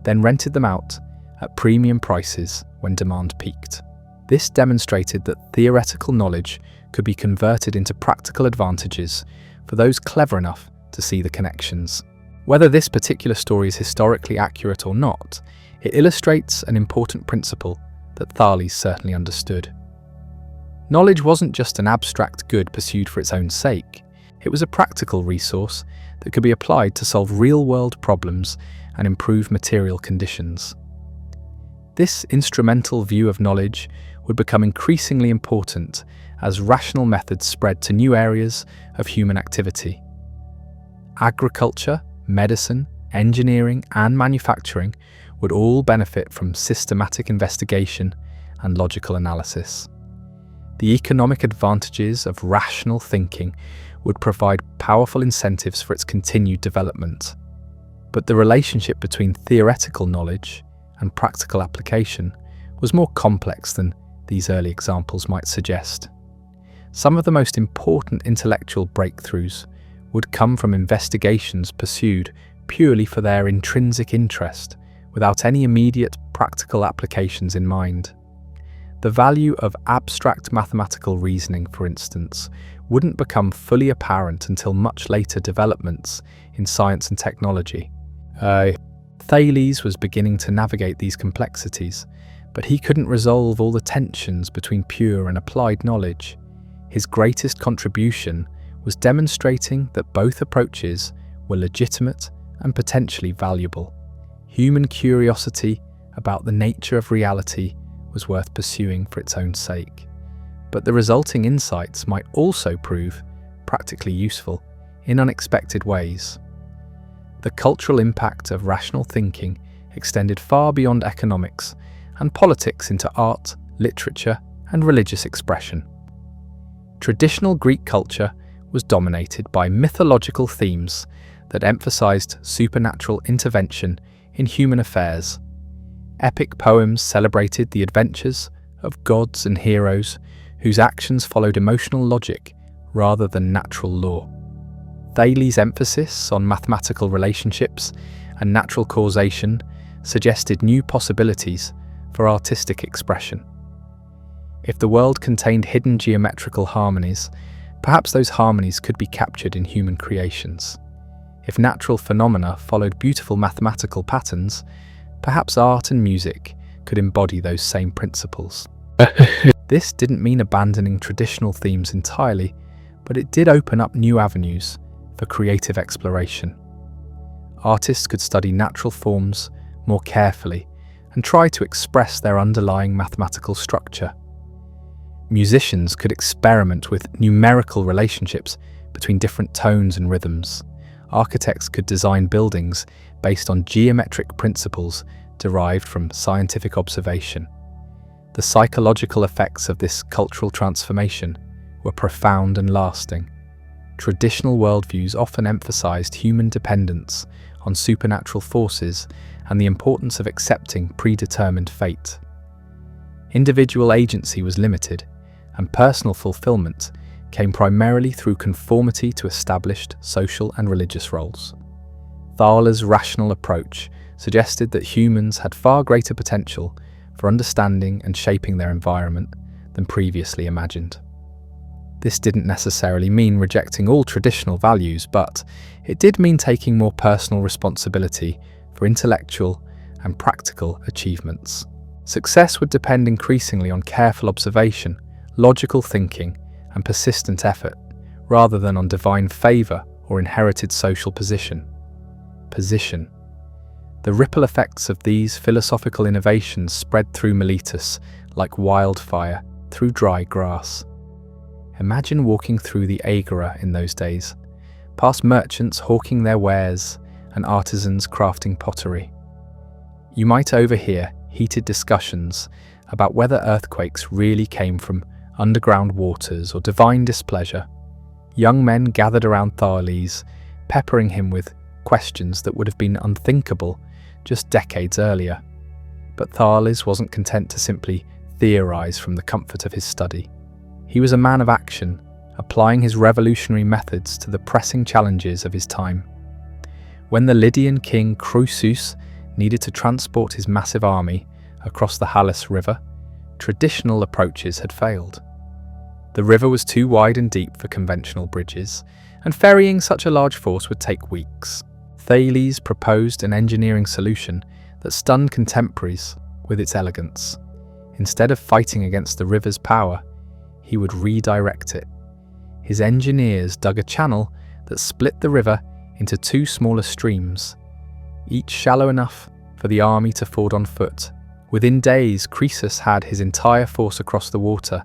then rented them out at premium prices when demand peaked. This demonstrated that theoretical knowledge could be converted into practical advantages for those clever enough to see the connections. Whether this particular story is historically accurate or not, it illustrates an important principle that Thales certainly understood. Knowledge wasn't just an abstract good pursued for its own sake. It was a practical resource that could be applied to solve real-world problems and improve material conditions. This instrumental view of knowledge would become increasingly important as rational methods spread to new areas of human activity. Agriculture, medicine, engineering, and manufacturing would all benefit from systematic investigation and logical analysis. The economic advantages of rational thinking would provide powerful incentives for its continued development. But the relationship between theoretical knowledge and practical application was more complex than these early examples might suggest. Some of the most important intellectual breakthroughs would come from investigations pursued purely for their intrinsic interest, without any immediate practical applications in mind. The value of abstract mathematical reasoning, for instance, wouldn't become fully apparent until much later developments in science and technology. Thales was beginning to navigate these complexities, but he couldn't resolve all the tensions between pure and applied knowledge. His greatest contribution was demonstrating that both approaches were legitimate and potentially valuable. Human curiosity about the nature of reality was worth pursuing for its own sake, but the resulting insights might also prove practically useful in unexpected ways. The cultural impact of rational thinking extended far beyond economics and politics into art, literature, and religious expression. Traditional Greek culture was dominated by mythological themes that emphasized supernatural intervention in human affairs. Epic poems celebrated the adventures of gods and heroes whose actions followed emotional logic rather than natural law. Thales' emphasis on mathematical relationships and natural causation suggested new possibilities for artistic expression. If the world contained hidden geometrical harmonies, perhaps those harmonies could be captured in human creations. If natural phenomena followed beautiful mathematical patterns, perhaps art and music could embody those same principles. This didn't mean abandoning traditional themes entirely, but it did open up new avenues for creative exploration. Artists could study natural forms more carefully and try to express their underlying mathematical structure. Musicians could experiment with numerical relationships between different tones and rhythms. Architects could design buildings based on geometric principles derived from scientific observation. The psychological effects of this cultural transformation were profound and lasting. Traditional worldviews often emphasized human dependence on supernatural forces and the importance of accepting predetermined fate. Individual agency was limited, and personal fulfillment came primarily through conformity to established social and religious roles. Thales' rational approach suggested that humans had far greater potential for understanding and shaping their environment than previously imagined. This didn't necessarily mean rejecting all traditional values, but it did mean taking more personal responsibility for intellectual and practical achievements. Success would depend increasingly on careful observation, logical thinking, and persistent effort, rather than on divine favor or inherited social position. The ripple effects of these philosophical innovations spread through Miletus like wildfire through dry grass. Imagine walking through the agora in those days, past merchants hawking their wares and artisans crafting pottery. You might overhear heated discussions about whether earthquakes really came from underground waters or divine displeasure. Young men gathered around Thales, peppering him with questions that would have been unthinkable just decades earlier. But Thales wasn't content to simply theorize from the comfort of his study. He was a man of action, applying his revolutionary methods to the pressing challenges of his time. When the Lydian king Croesus needed to transport his massive army across the Thales River, traditional approaches had failed. The river was too wide and deep for conventional bridges, and ferrying such a large force would take weeks. Thales proposed an engineering solution that stunned contemporaries with its elegance. Instead of fighting against the river's power, he would redirect it. His engineers dug a channel that split the river into two smaller streams, each shallow enough for the army to ford on foot. Within days, Croesus had his entire force across the water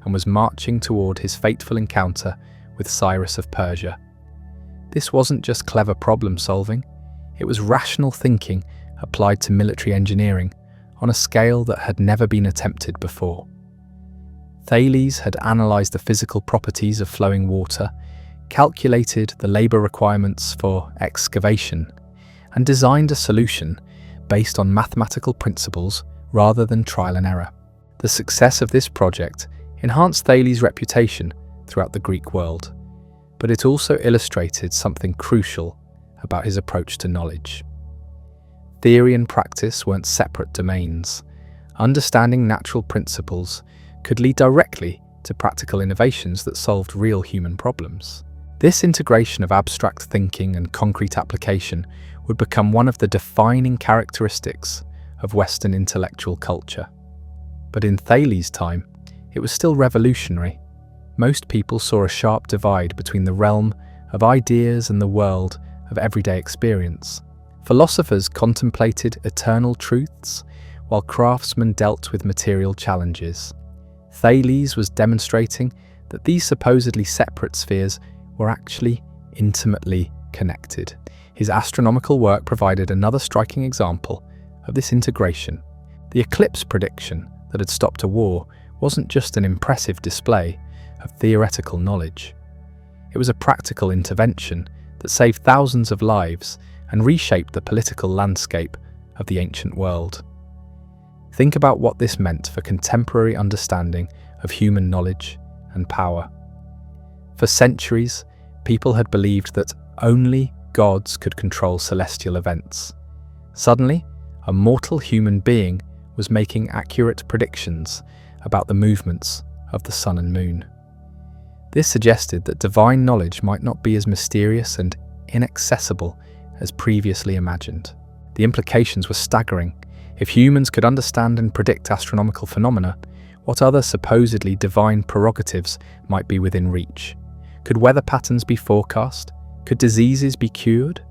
and was marching toward his fateful encounter with Cyrus of Persia. This wasn't just clever problem solving, it was rational thinking applied to military engineering on a scale that had never been attempted before. Thales had analysed the physical properties of flowing water, calculated the labour requirements for excavation, and designed a solution based on mathematical principles rather than trial and error. The success of this project enhanced Thales' reputation throughout the Greek world, but it also illustrated something crucial about his approach to knowledge. Theory and practice weren't separate domains. Understanding natural principles could lead directly to practical innovations that solved real human problems. This integration of abstract thinking and concrete application would become one of the defining characteristics of Western intellectual culture. But in Thales' time, it was still revolutionary. Most people saw a sharp divide between the realm of ideas and the world of everyday experience. Philosophers contemplated eternal truths, while craftsmen dealt with material challenges. Thales was demonstrating that these supposedly separate spheres were actually intimately connected. His astronomical work provided another striking example of this integration. The eclipse prediction that had stopped a war wasn't just an impressive display of theoretical knowledge. It was a practical intervention that saved thousands of lives and reshaped the political landscape of the ancient world. Think about what this meant for contemporary understanding of human knowledge and power. For centuries, people had believed that only gods could control celestial events. Suddenly, a mortal human being was making accurate predictions about the movements of the sun and moon. This suggested that divine knowledge might not be as mysterious and inaccessible as previously imagined. The implications were staggering. If humans could understand and predict astronomical phenomena, what other supposedly divine prerogatives might be within reach? Could weather patterns be forecast? Could diseases be cured?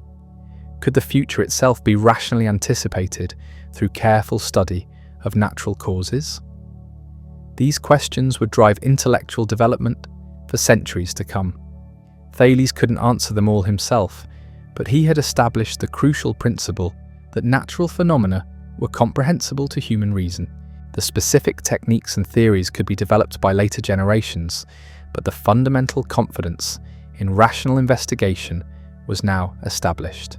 Could the future itself be rationally anticipated through careful study of natural causes? These questions would drive intellectual development for centuries to come. Thales couldn't answer them all himself, but he had established the crucial principle that natural phenomena were comprehensible to human reason. The specific techniques and theories could be developed by later generations, but the fundamental confidence in rational investigation was now established.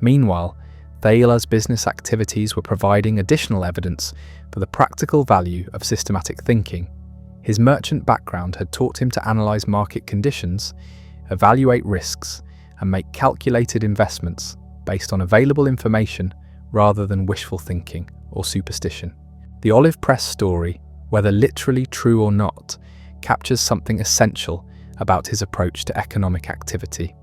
Meanwhile, Thales' business activities were providing additional evidence for the practical value of systematic thinking. His merchant background had taught him to analyze market conditions, evaluate risks, and make calculated investments based on available information rather than wishful thinking or superstition. The olive press story, whether literally true or not, captures something essential about his approach to economic activity.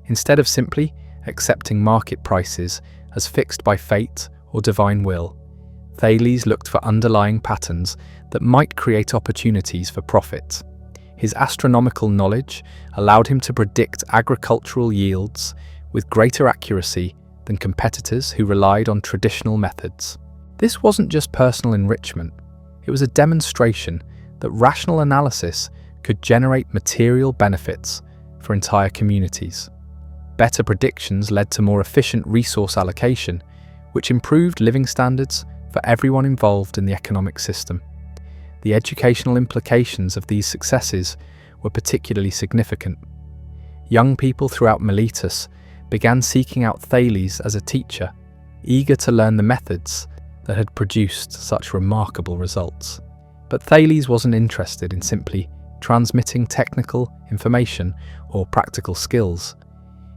Instead of simply accepting market prices as fixed by fate or divine will, Thales looked for underlying patterns that might create opportunities for profit. His astronomical knowledge allowed him to predict agricultural yields with greater accuracy than competitors who relied on traditional methods. This wasn't just personal enrichment, it was a demonstration that rational analysis could generate material benefits for entire communities. Better predictions led to more efficient resource allocation, which improved living standards for everyone involved in the economic system. The educational implications of these successes were particularly significant. Young people throughout Miletus began seeking out Thales as a teacher, eager to learn the methods that had produced such remarkable results. But Thales wasn't interested in simply transmitting technical information or practical skills.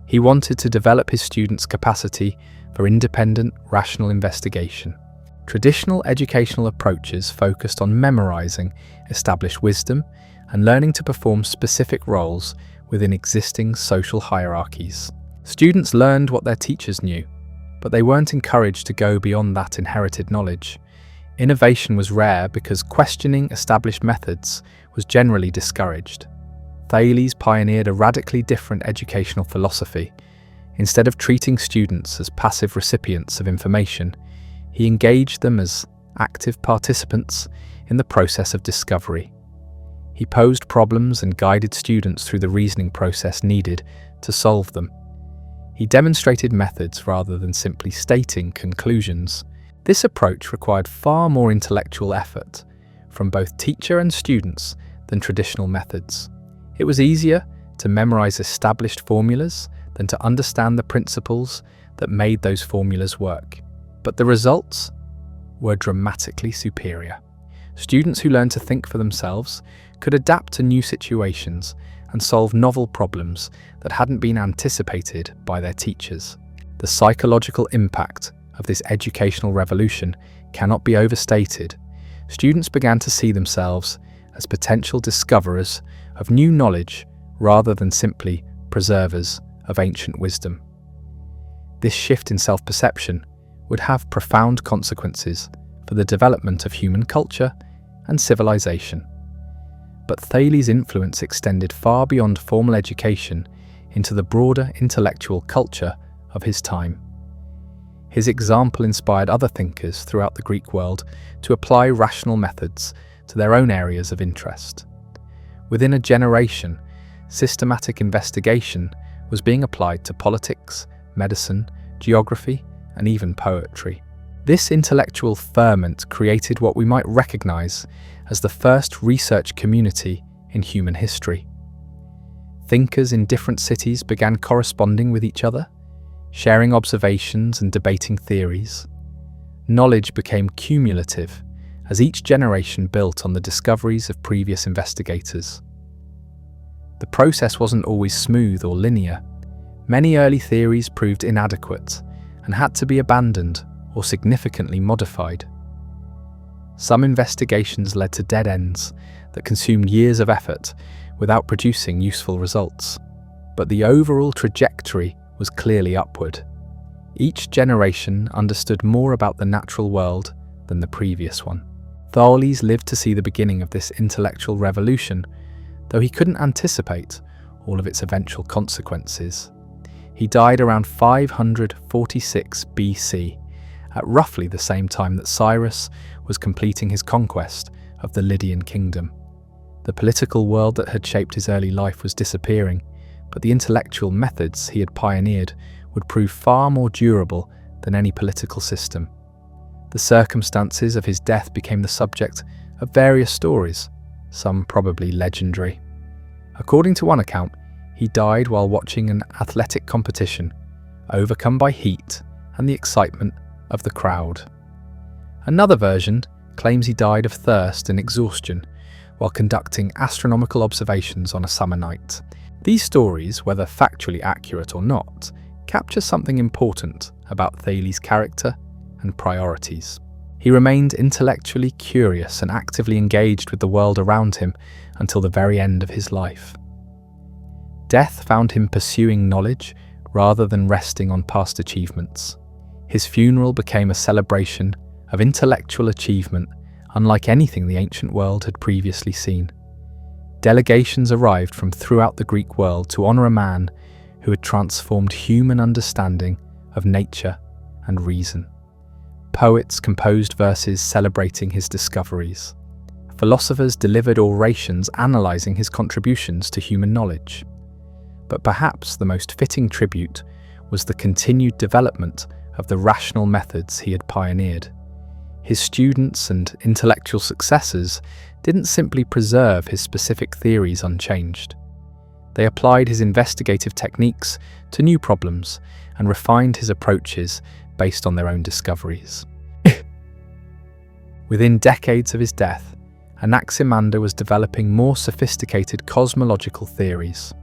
He wanted to develop his students' capacity for independent, rational investigation. Traditional educational approaches focused on memorizing established wisdom and learning to perform specific roles within existing social hierarchies. Students learned what their teachers knew, but they weren't encouraged to go beyond that inherited knowledge. Innovation was rare because questioning established methods was generally discouraged. Thales pioneered a radically different educational philosophy. Instead of treating students as passive recipients of information, he engaged them as active participants in the process of discovery. He posed problems and guided students through the reasoning process needed to solve them. He demonstrated methods rather than simply stating conclusions. This approach required far more intellectual effort from both teacher and students than traditional methods. It was easier to memorize established formulas than to understand the principles that made those formulas work. But the results were dramatically superior. Students who learned to think for themselves could adapt to new situations and solve novel problems that hadn't been anticipated by their teachers. The psychological impact of this educational revolution cannot be overstated. Students began to see themselves as potential discoverers of new knowledge rather than simply preservers of ancient wisdom. This shift in self-perception would have profound consequences for the development of human culture and civilization. But Thales' influence extended far beyond formal education into the broader intellectual culture of his time. His example inspired other thinkers throughout the Greek world to apply rational methods to their own areas of interest. Within a generation, systematic investigation was being applied to politics, medicine, geography, and even poetry. This intellectual ferment created what we might recognize as the first research community in human history. Thinkers in different cities began corresponding with each other, sharing observations and debating theories. Knowledge became cumulative as each generation built on the discoveries of previous investigators. The process wasn't always smooth or linear. Many early theories proved inadequate and had to be abandoned or significantly modified. Some investigations led to dead ends that consumed years of effort without producing useful results. But the overall trajectory was clearly upward. Each generation understood more about the natural world than the previous one. Thales lived to see the beginning of this intellectual revolution, though he couldn't anticipate all of its eventual consequences. He died around 546 BC, at roughly the same time that Cyrus was completing his conquest of the Lydian kingdom. The political world that had shaped his early life was disappearing, but the intellectual methods he had pioneered would prove far more durable than any political system. The circumstances of his death became the subject of various stories, some probably legendary. According to one account, he died while watching an athletic competition, overcome by heat and the excitement of the crowd. Another version claims he died of thirst and exhaustion while conducting astronomical observations on a summer night. These stories, whether factually accurate or not, capture something important about Thales' character and priorities. He remained intellectually curious and actively engaged with the world around him until the very end of his life. Death found him pursuing knowledge rather than resting on past achievements. His funeral became a celebration of intellectual achievement unlike anything the ancient world had previously seen. Delegations arrived from throughout the Greek world to honor a man who had transformed human understanding of nature and reason. Poets composed verses celebrating his discoveries. Philosophers delivered orations analyzing his contributions to human knowledge. But perhaps the most fitting tribute was the continued development of the rational methods he had pioneered. His students and intellectual successors didn't simply preserve his specific theories unchanged. They applied his investigative techniques to new problems and refined his approaches based on their own discoveries. Within decades of his death, Anaximander was developing more sophisticated cosmological theories.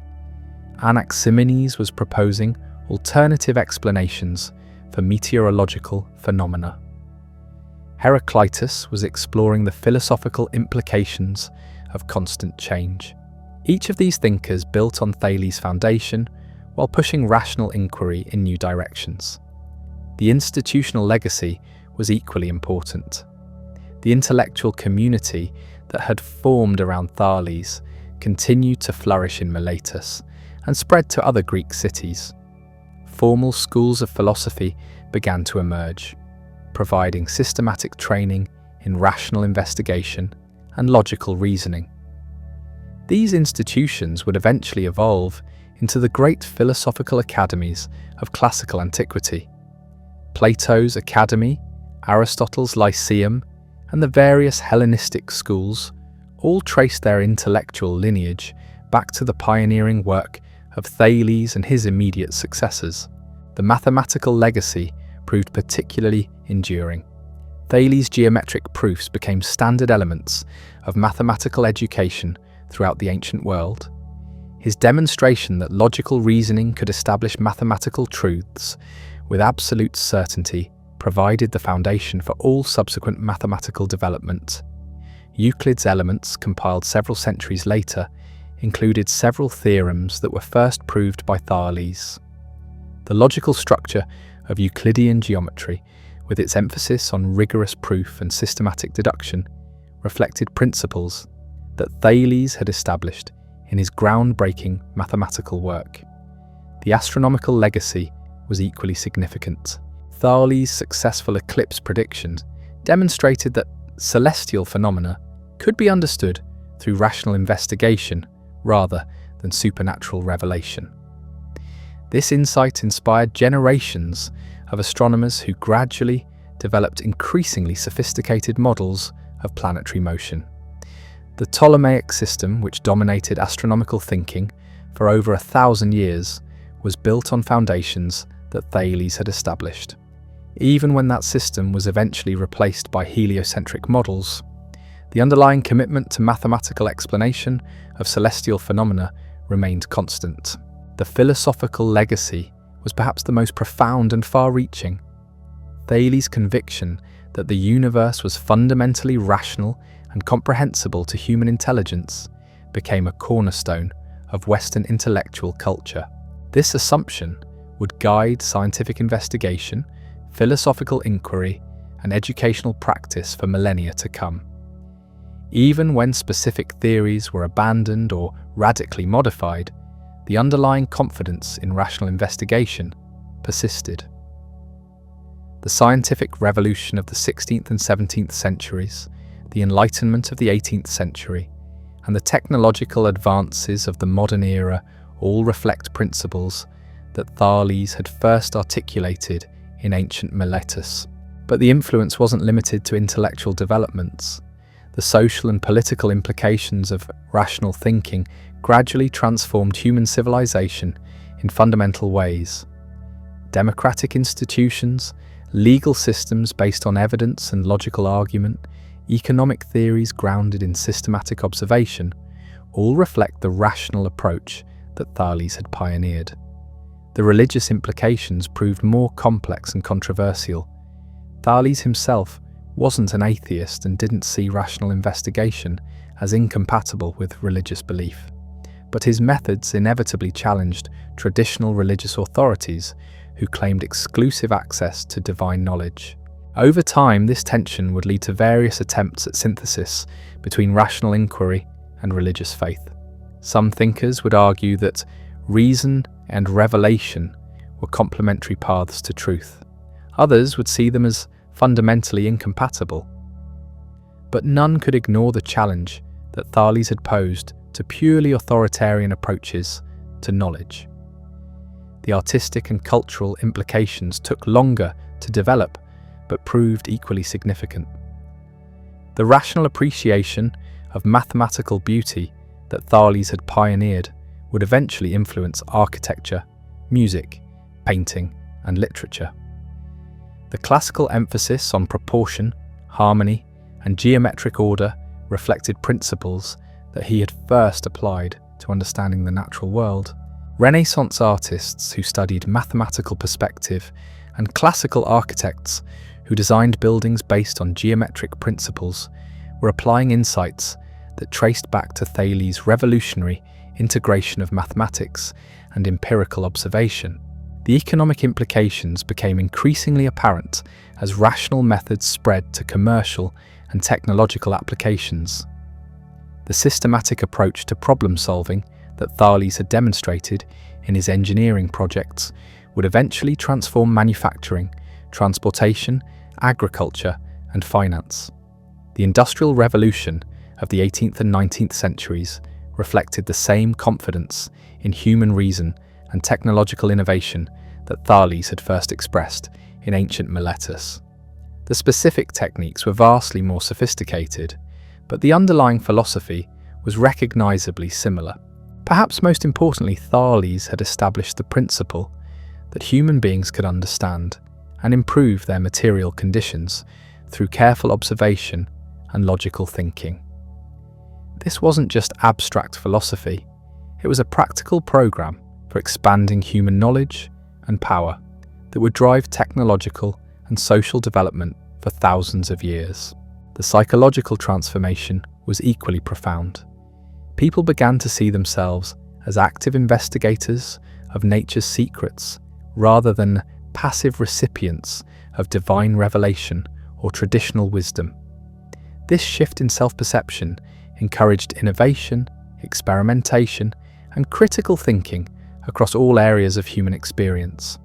Anaximenes was proposing alternative explanations for meteorological phenomena. Heraclitus was exploring the philosophical implications of constant change. Each of these thinkers built on Thales' foundation while pushing rational inquiry in new directions. The institutional legacy was equally important. The intellectual community that had formed around Thales continued to flourish in Miletus and spread to other Greek cities. Formal schools of philosophy began to emerge, providing systematic training in rational investigation and logical reasoning. These institutions would eventually evolve into the great philosophical academies of classical antiquity. Plato's Academy, Aristotle's Lyceum, and the various Hellenistic schools all trace their intellectual lineage back to the pioneering work of Thales and his immediate successors. The mathematical legacy proved particularly enduring. Thales' geometric proofs became standard elements of mathematical education throughout the ancient world. His demonstration that logical reasoning could establish mathematical truths with absolute certainty provided the foundation for all subsequent mathematical development. Euclid's Elements, compiled several centuries later, included several theorems that were first proved by Thales. The logical structure of Euclidean geometry, with its emphasis on rigorous proof and systematic deduction, reflected principles that Thales had established in his groundbreaking mathematical work. The astronomical legacy was equally significant. Thales' successful eclipse predictions demonstrated that celestial phenomena could be understood through rational investigation rather than supernatural revelation. This insight inspired generations of astronomers who gradually developed increasingly sophisticated models of planetary motion. The Ptolemaic system, which dominated astronomical thinking, for over 1,000 years, was built on foundations that Thales had established. Even when that system was eventually replaced by heliocentric models, the underlying commitment to mathematical explanation of celestial phenomena remained constant. The philosophical legacy was perhaps the most profound and far-reaching. Thales' conviction that the universe was fundamentally rational and comprehensible to human intelligence became a cornerstone of Western intellectual culture. This assumption would guide scientific investigation, philosophical inquiry, and educational practice for millennia to come. Even when specific theories were abandoned or radically modified, the underlying confidence in rational investigation persisted. The scientific revolution of the 16th and 17th centuries, the Enlightenment of the 18th century, and the technological advances of the modern era all reflect principles that Thales had first articulated in ancient Miletus. But the influence wasn't limited to intellectual developments. The social and political implications of rational thinking gradually transformed human civilization in fundamental ways. Democratic institutions, legal systems based on evidence and logical argument, economic theories grounded in systematic observation, all reflect the rational approach that Thales had pioneered. The religious implications proved more complex and controversial. Thales himself wasn't an atheist and didn't see rational investigation as incompatible with religious belief. But his methods inevitably challenged traditional religious authorities who claimed exclusive access to divine knowledge. Over time, this tension would lead to various attempts at synthesis between rational inquiry and religious faith. Some thinkers would argue that reason and revelation were complementary paths to truth. Others would see them as fundamentally incompatible. But none could ignore the challenge that Thales had posed to purely authoritarian approaches to knowledge. The artistic and cultural implications took longer to develop, but proved equally significant. The rational appreciation of mathematical beauty that Thales had pioneered would eventually influence architecture, music, painting, and literature. The classical emphasis on proportion, harmony, and geometric order reflected principles that he had first applied to understanding the natural world. Renaissance artists who studied mathematical perspective and classical architects who designed buildings based on geometric principles were applying insights that traced back to Thales' revolutionary integration of mathematics and empirical observation. The economic implications became increasingly apparent as rational methods spread to commercial and technological applications. The systematic approach to problem solving that Thales had demonstrated in his engineering projects would eventually transform manufacturing, transportation, agriculture, and finance. The Industrial Revolution of the 18th and 19th centuries reflected the same confidence in human reason and technological innovation that Thales had first expressed in ancient Miletus. The specific techniques were vastly more sophisticated, but the underlying philosophy was recognizably similar. Perhaps most importantly, Thales had established the principle that human beings could understand and improve their material conditions through careful observation and logical thinking. This wasn't just abstract philosophy, it was a practical program for expanding human knowledge and power that would drive technological and social development for thousands of years. The psychological transformation was equally profound. People began to see themselves as active investigators of nature's secrets rather than passive recipients of divine revelation or traditional wisdom. This shift in self-perception encouraged innovation, experimentation, and critical thinking across all areas of human experience.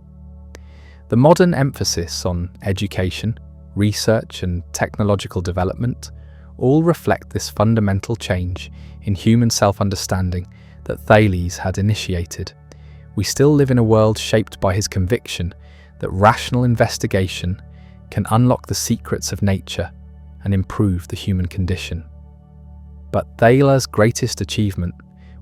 The modern emphasis on education, research, and technological development all reflect this fundamental change in human self-understanding that Thales had initiated. We still live in a world shaped by his conviction that rational investigation can unlock the secrets of nature and improve the human condition. But Thales' greatest achievement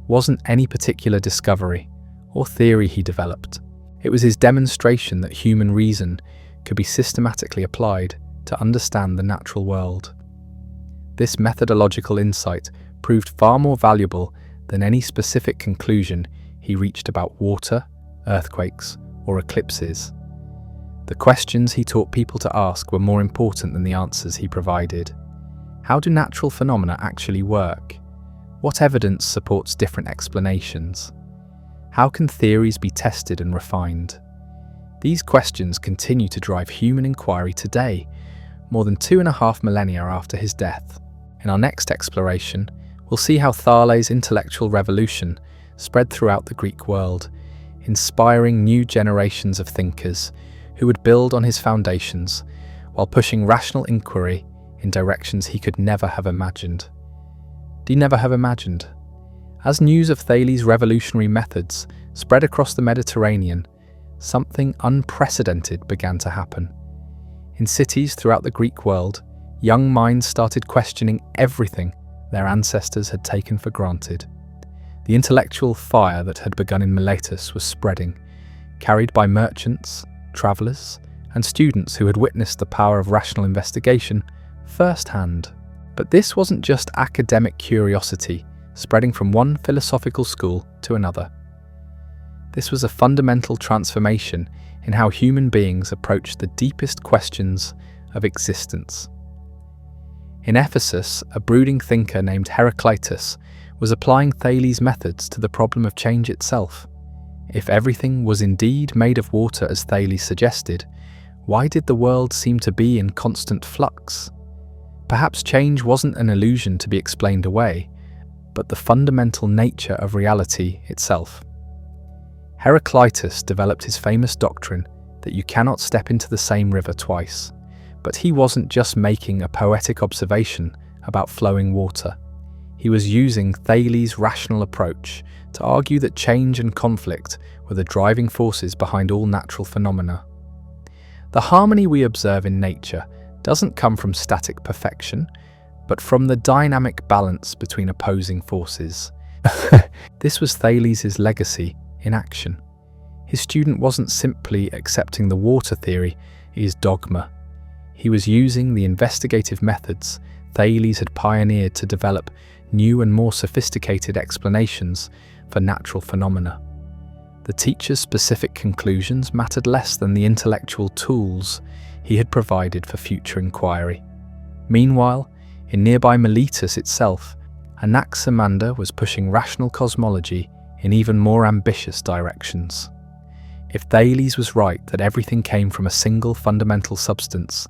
wasn't any particular discovery or theory he developed. It was his demonstration that human reason could be systematically applied to understand the natural world. This methodological insight proved far more valuable than any specific conclusion he reached about water, earthquakes, or eclipses. The questions he taught people to ask were more important than the answers he provided. How do natural phenomena actually work? What evidence supports different explanations? How can theories be tested and refined? These questions continue to drive human inquiry today, more than 2.5 millennia after his death. In our next exploration, we'll see how Thales' intellectual revolution spread throughout the Greek world, inspiring new generations of thinkers who would build on his foundations while pushing rational inquiry in directions he could never have imagined. Do you never have imagined? As news of Thales' revolutionary methods spread across the Mediterranean, something unprecedented began to happen. In cities throughout the Greek world, young minds started questioning everything their ancestors had taken for granted. The intellectual fire that had begun in Miletus was spreading, carried by merchants, travellers, and students who had witnessed the power of rational investigation firsthand. But this wasn't just academic curiosity spreading from one philosophical school to another. This was a fundamental transformation in how human beings approached the deepest questions of existence. In Ephesus, a brooding thinker named Heraclitus was applying Thales' methods to the problem of change itself. If everything was indeed made of water as Thales suggested, why did the world seem to be in constant flux? Perhaps change wasn't an illusion to be explained away, but the fundamental nature of reality itself. Heraclitus developed his famous doctrine that you cannot step into the same river twice, but he wasn't just making a poetic observation about flowing water. He was using Thales' rational approach to argue that change and conflict were the driving forces behind all natural phenomena. The harmony we observe in nature doesn't come from static perfection, but from the dynamic balance between opposing forces. This was Thales' legacy in action. His student wasn't simply accepting the water theory, his dogma. He was using the investigative methods Thales had pioneered to develop new and more sophisticated explanations for natural phenomena. The teacher's specific conclusions mattered less than the intellectual tools he had provided for future inquiry. Meanwhile, in nearby Miletus itself, Anaximander was pushing rational cosmology in even more ambitious directions. If Thales was right that everything came from a single fundamental substance,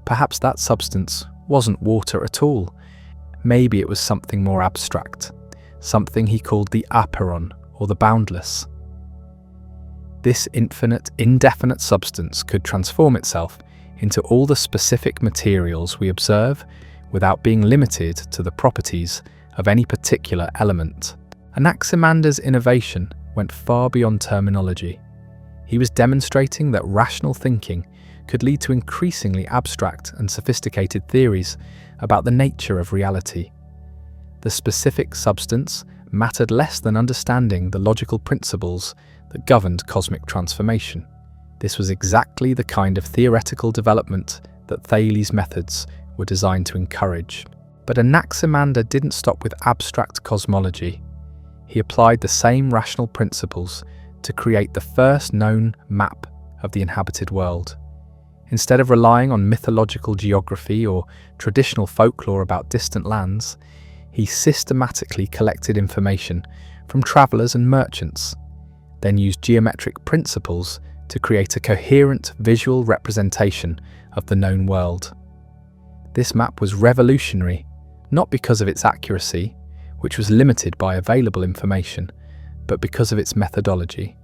perhaps that substance wasn't water at all. Maybe it was something more abstract, something he called the apeiron, or the boundless. This infinite, indefinite substance could transform itself into all the specific materials we observe without being limited to the properties of any particular element. Anaximander's innovation went far beyond terminology. He was demonstrating that rational thinking could lead to increasingly abstract and sophisticated theories about the nature of reality. The specific substance mattered less than understanding the logical principles that governed cosmic transformation. This was exactly the kind of theoretical development that Thales' methods were designed to encourage. But Anaximander didn't stop with abstract cosmology. He applied the same rational principles to create the first known map of the inhabited world. Instead of relying on mythological geography or traditional folklore about distant lands, he systematically collected information from travellers and merchants, then used geometric principles to create a coherent visual representation of the known world. This map was revolutionary, not because of its accuracy, which was limited by available information, but because of its methodology.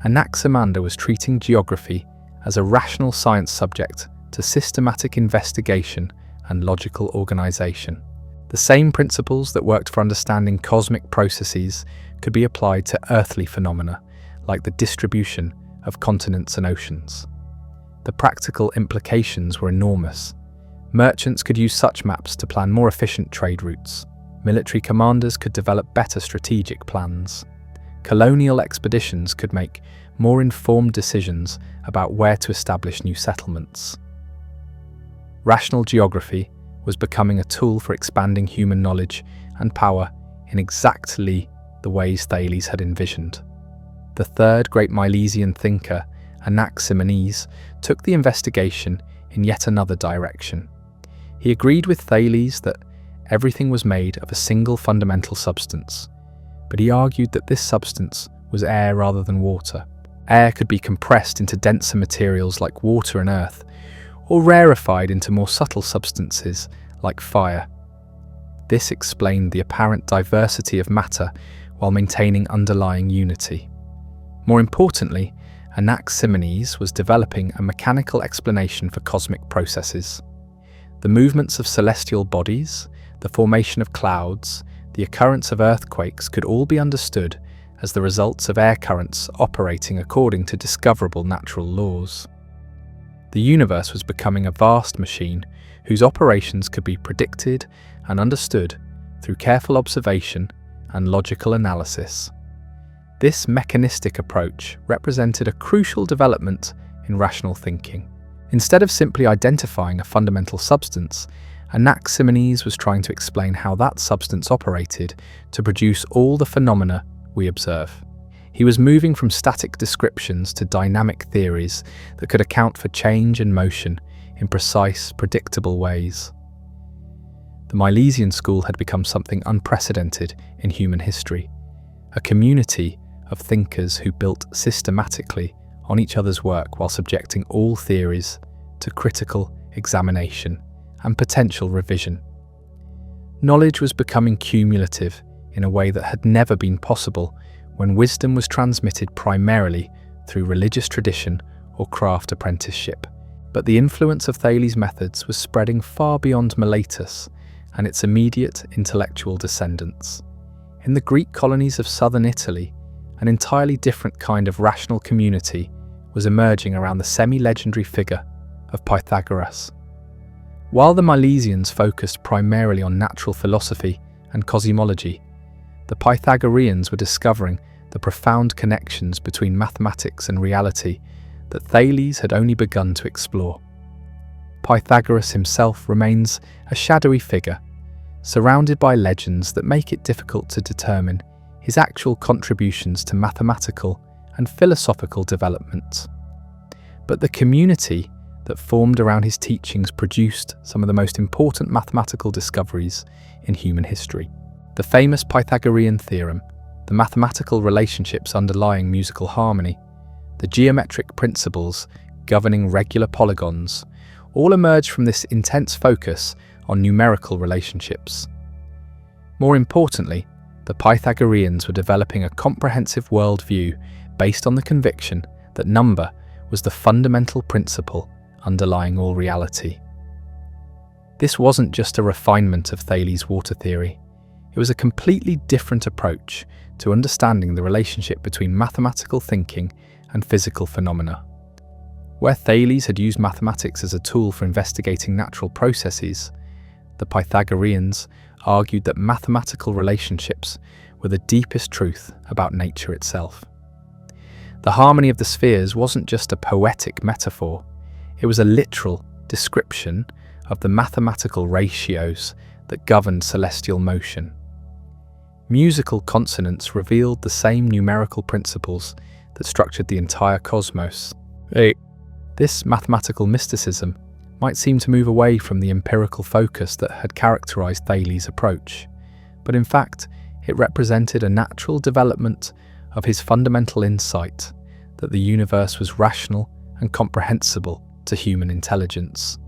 Anaximander was treating geography as a rational science subject to systematic investigation and logical organization. The same principles that worked for understanding cosmic processes could be applied to earthly phenomena, like the distribution of continents and oceans. The practical implications were enormous. Merchants could use such maps to plan more efficient trade routes. Military commanders could develop better strategic plans. Colonial expeditions could make more informed decisions about where to establish new settlements. Rational geography was becoming a tool for expanding human knowledge and power in exactly the ways Thales had envisioned. The third great Milesian thinker, Anaximenes, took the investigation in yet another direction. He agreed with Thales that everything was made of a single fundamental substance, but he argued that this substance was air rather than water. Air could be compressed into denser materials like water and earth, or rarefied into more subtle substances like fire. This explained the apparent diversity of matter while maintaining underlying unity. More importantly, Anaximenes was developing a mechanical explanation for cosmic processes. The movements of celestial bodies, the formation of clouds, the occurrence of earthquakes could all be understood as the results of air currents operating according to discoverable natural laws. The universe was becoming a vast machine whose operations could be predicted and understood through careful observation and logical analysis. This mechanistic approach represented a crucial development in rational thinking. Instead of simply identifying a fundamental substance, Anaximenes was trying to explain how that substance operated to produce all the phenomena we observe. He was moving from static descriptions to dynamic theories that could account for change and motion in precise, predictable ways. The Milesian school had become something unprecedented in human history, a community of thinkers who built systematically on each other's work while subjecting all theories to critical examination and potential revision. Knowledge was becoming cumulative in a way that had never been possible when wisdom was transmitted primarily through religious tradition or craft apprenticeship. But the influence of Thales' methods was spreading far beyond Miletus and its immediate intellectual descendants. In the Greek colonies of southern Italy, an entirely different kind of rational community was emerging around the semi-legendary figure of Pythagoras. While the Milesians focused primarily on natural philosophy and cosmology, the Pythagoreans were discovering the profound connections between mathematics and reality that Thales had only begun to explore. Pythagoras himself remains a shadowy figure, surrounded by legends that make it difficult to determine his actual contributions to mathematical and philosophical development. But the community that formed around his teachings produced some of the most important mathematical discoveries in human history. The famous Pythagorean theorem, the mathematical relationships underlying musical harmony, the geometric principles governing regular polygons, all emerged from this intense focus on numerical relationships. More importantly, the Pythagoreans were developing a comprehensive worldview based on the conviction that number was the fundamental principle underlying all reality. This wasn't just a refinement of Thales' water theory. It was a completely different approach to understanding the relationship between mathematical thinking and physical phenomena. Where Thales had used mathematics as a tool for investigating natural processes, the Pythagoreans argued that mathematical relationships were the deepest truth about nature itself. The harmony of the spheres wasn't just a poetic metaphor, it was a literal description of the mathematical ratios that governed celestial motion. Musical consonants revealed the same numerical principles that structured the entire cosmos. This mathematical mysticism might seem to move away from the empirical focus that had characterized Thales' approach, but in fact, it represented a natural development of his fundamental insight that the universe was rational and comprehensible to human intelligence.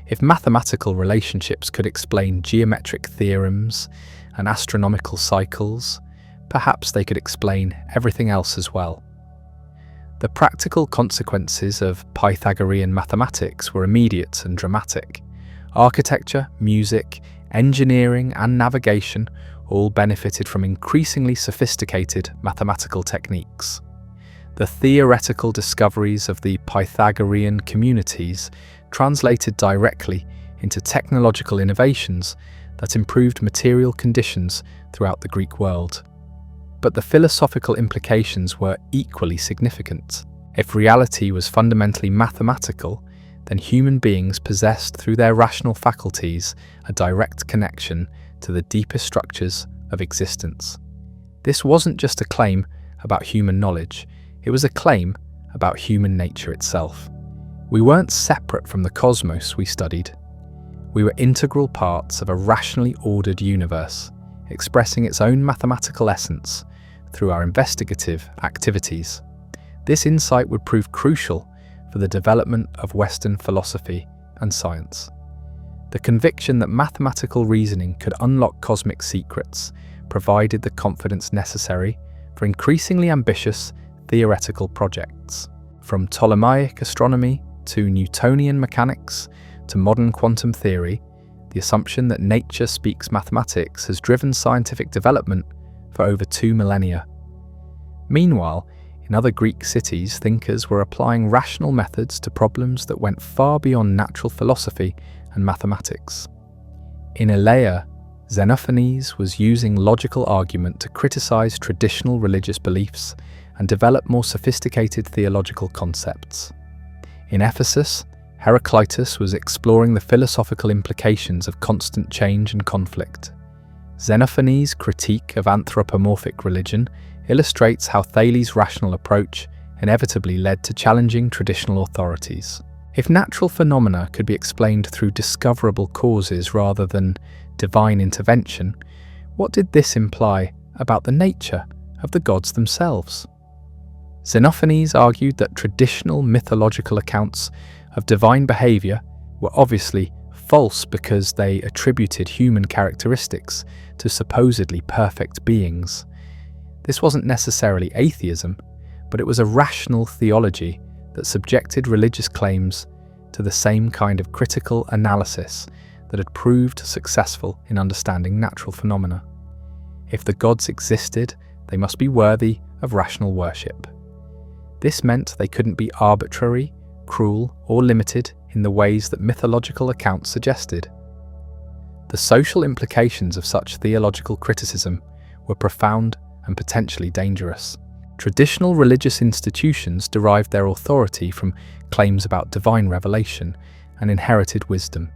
If mathematical relationships could explain geometric theorems and astronomical cycles, perhaps they could explain everything else as well. The practical consequences of Pythagorean mathematics were immediate and dramatic. Architecture, music, engineering, and navigation all benefited from increasingly sophisticated mathematical techniques. The theoretical discoveries of the Pythagorean communities translated directly into technological innovations that improved material conditions throughout the Greek world. But the philosophical implications were equally significant. If reality was fundamentally mathematical, then human beings possessed through their rational faculties a direct connection to the deepest structures of existence. This wasn't just a claim about human knowledge, it was a claim about human nature itself. We weren't separate from the cosmos we studied. We were integral parts of a rationally ordered universe, expressing its own mathematical essence through our investigative activities. This insight would prove crucial for the development of Western philosophy and science. The conviction that mathematical reasoning could unlock cosmic secrets provided the confidence necessary for increasingly ambitious theoretical projects. From Ptolemaic astronomy to Newtonian mechanics to modern quantum theory, the assumption that nature speaks mathematics has driven scientific development for over 2 millennia. Meanwhile, in other Greek cities, thinkers were applying rational methods to problems that went far beyond natural philosophy and mathematics. In Elea, Xenophanes was using logical argument to criticize traditional religious beliefs and develop more sophisticated theological concepts. In Ephesus, Heraclitus was exploring the philosophical implications of constant change and conflict. Xenophanes' critique of anthropomorphic religion illustrates how Thales' rational approach inevitably led to challenging traditional authorities. If natural phenomena could be explained through discoverable causes rather than divine intervention, what did this imply about the nature of the gods themselves? Xenophanes argued that traditional mythological accounts of divine behaviour were obviously false because they attributed human characteristics to supposedly perfect beings. This wasn't necessarily atheism, but it was a rational theology that subjected religious claims to the same kind of critical analysis that had proved successful in understanding natural phenomena. If the gods existed, they must be worthy of rational worship. This meant they couldn't be arbitrary, cruel, or limited in the ways that mythological accounts suggested. The social implications of such theological criticism were profound and potentially dangerous. Traditional religious institutions derived their authority from claims about divine revelation and inherited wisdom.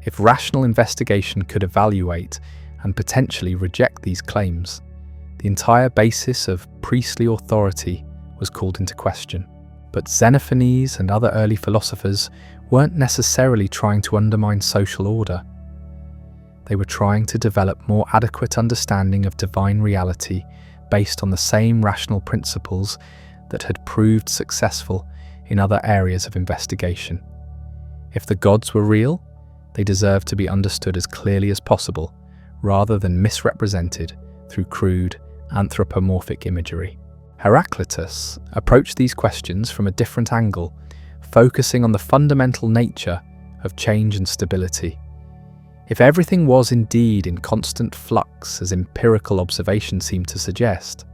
If rational investigation could evaluate and potentially reject these claims, the entire basis of priestly authority was called into question. But Xenophanes and other early philosophers weren't necessarily trying to undermine social order. They were trying to develop more adequate understanding of divine reality based on the same rational principles that had proved successful in other areas of investigation. If the gods were real, they deserved to be understood as clearly as possible, rather than misrepresented through crude, anthropomorphic imagery. Heraclitus approached these questions from a different angle, focusing on the fundamental nature of change and stability. If everything was indeed in constant flux, as empirical observation seemed to suggest,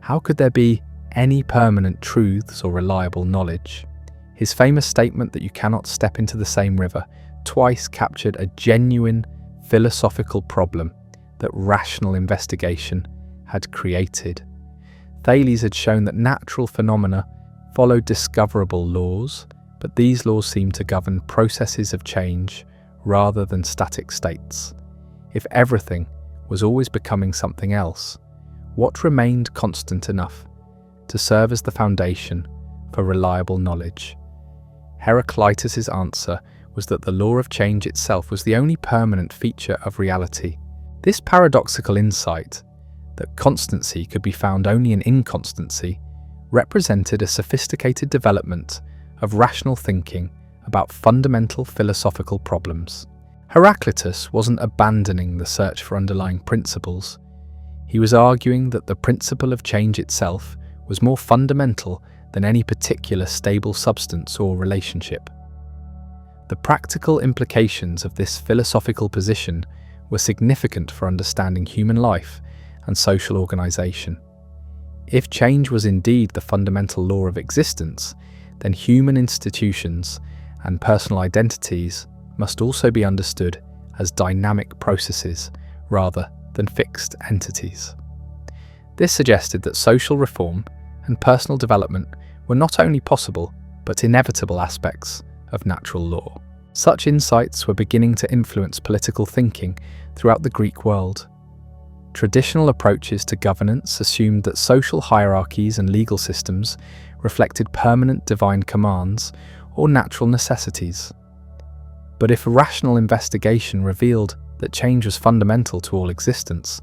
how could there be any permanent truths or reliable knowledge? His famous statement that you cannot step into the same river twice captured a genuine philosophical problem that rational investigation had created. Thales had shown that natural phenomena followed discoverable laws, but these laws seemed to govern processes of change rather than static states. If everything was always becoming something else, what remained constant enough to serve as the foundation for reliable knowledge? Heraclitus's answer was that the law of change itself was the only permanent feature of reality. This paradoxical insight, that constancy could be found only in inconstancy, represented a sophisticated development of rational thinking about fundamental philosophical problems. Heraclitus wasn't abandoning the search for underlying principles. He was arguing that the principle of change itself was more fundamental than any particular stable substance or relationship. The practical implications of this philosophical position were significant for understanding human life and social organization. If change was indeed the fundamental law of existence, then human institutions and personal identities must also be understood as dynamic processes rather than fixed entities. This suggested that social reform and personal development were not only possible but inevitable aspects of natural law. Such insights were beginning to influence political thinking throughout the Greek world. Traditional approaches to governance assumed that social hierarchies and legal systems reflected permanent divine commands or natural necessities. But if a rational investigation revealed that change was fundamental to all existence,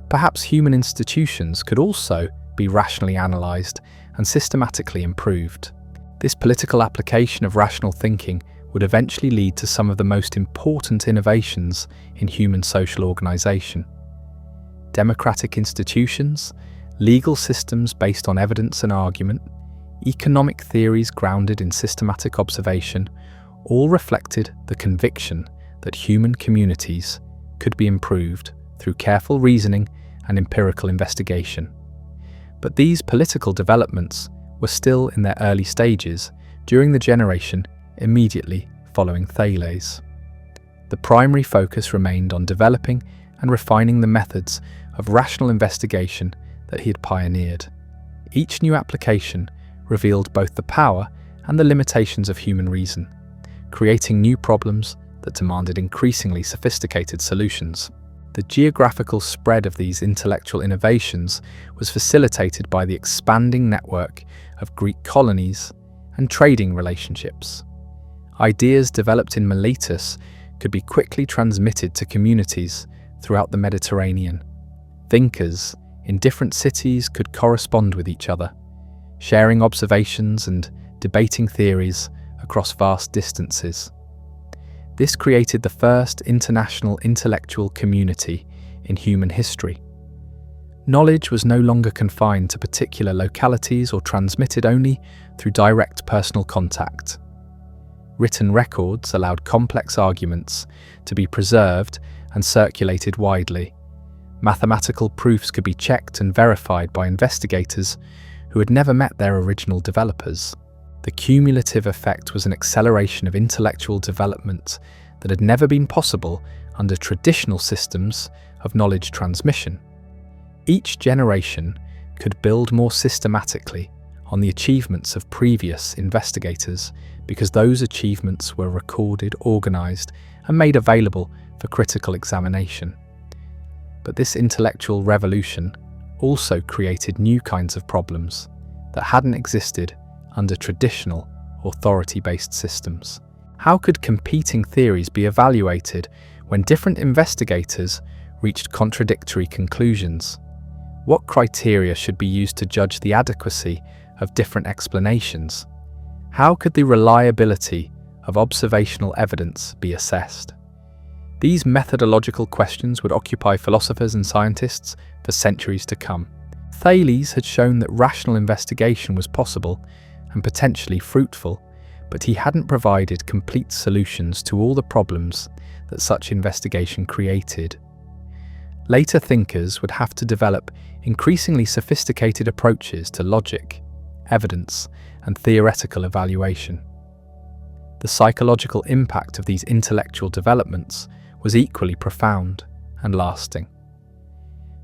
perhaps human institutions could also be rationally analysed and systematically improved. This political application of rational thinking would eventually lead to some of the most important innovations in human social organisation. Democratic institutions, legal systems based on evidence and argument, economic theories grounded in systematic observation, all reflected the conviction that human communities could be improved through careful reasoning and empirical investigation. But these political developments were still in their early stages during the generation immediately following Thales. The primary focus remained on developing and refining the methods of rational investigation that he had pioneered. Each new application revealed both the power and the limitations of human reason, creating new problems that demanded increasingly sophisticated solutions. The geographical spread of these intellectual innovations was facilitated by the expanding network of Greek colonies and trading relationships. Ideas developed in Miletus could be quickly transmitted to communities throughout the Mediterranean. Thinkers in different cities could correspond with each other, sharing observations and debating theories across vast distances. This created the first international intellectual community in human history. Knowledge was no longer confined to particular localities or transmitted only through direct personal contact. Written records allowed complex arguments to be preserved and circulated widely. Mathematical proofs could be checked and verified by investigators who had never met their original developers. The cumulative effect was an acceleration of intellectual development that had never been possible under traditional systems of knowledge transmission. Each generation could build more systematically on the achievements of previous investigators because those achievements were recorded, organised, and made available for critical examination. But this intellectual revolution also created new kinds of problems that hadn't existed under traditional authority-based systems. How could competing theories be evaluated when different investigators reached contradictory conclusions? What criteria should be used to judge the adequacy of different explanations? How could the reliability of observational evidence be assessed? These methodological questions would occupy philosophers and scientists for centuries to come. Thales had shown that rational investigation was possible and potentially fruitful, but he hadn't provided complete solutions to all the problems that such investigation created. Later thinkers would have to develop increasingly sophisticated approaches to logic, evidence, and theoretical evaluation. The psychological impact of these intellectual developments was equally profound and lasting.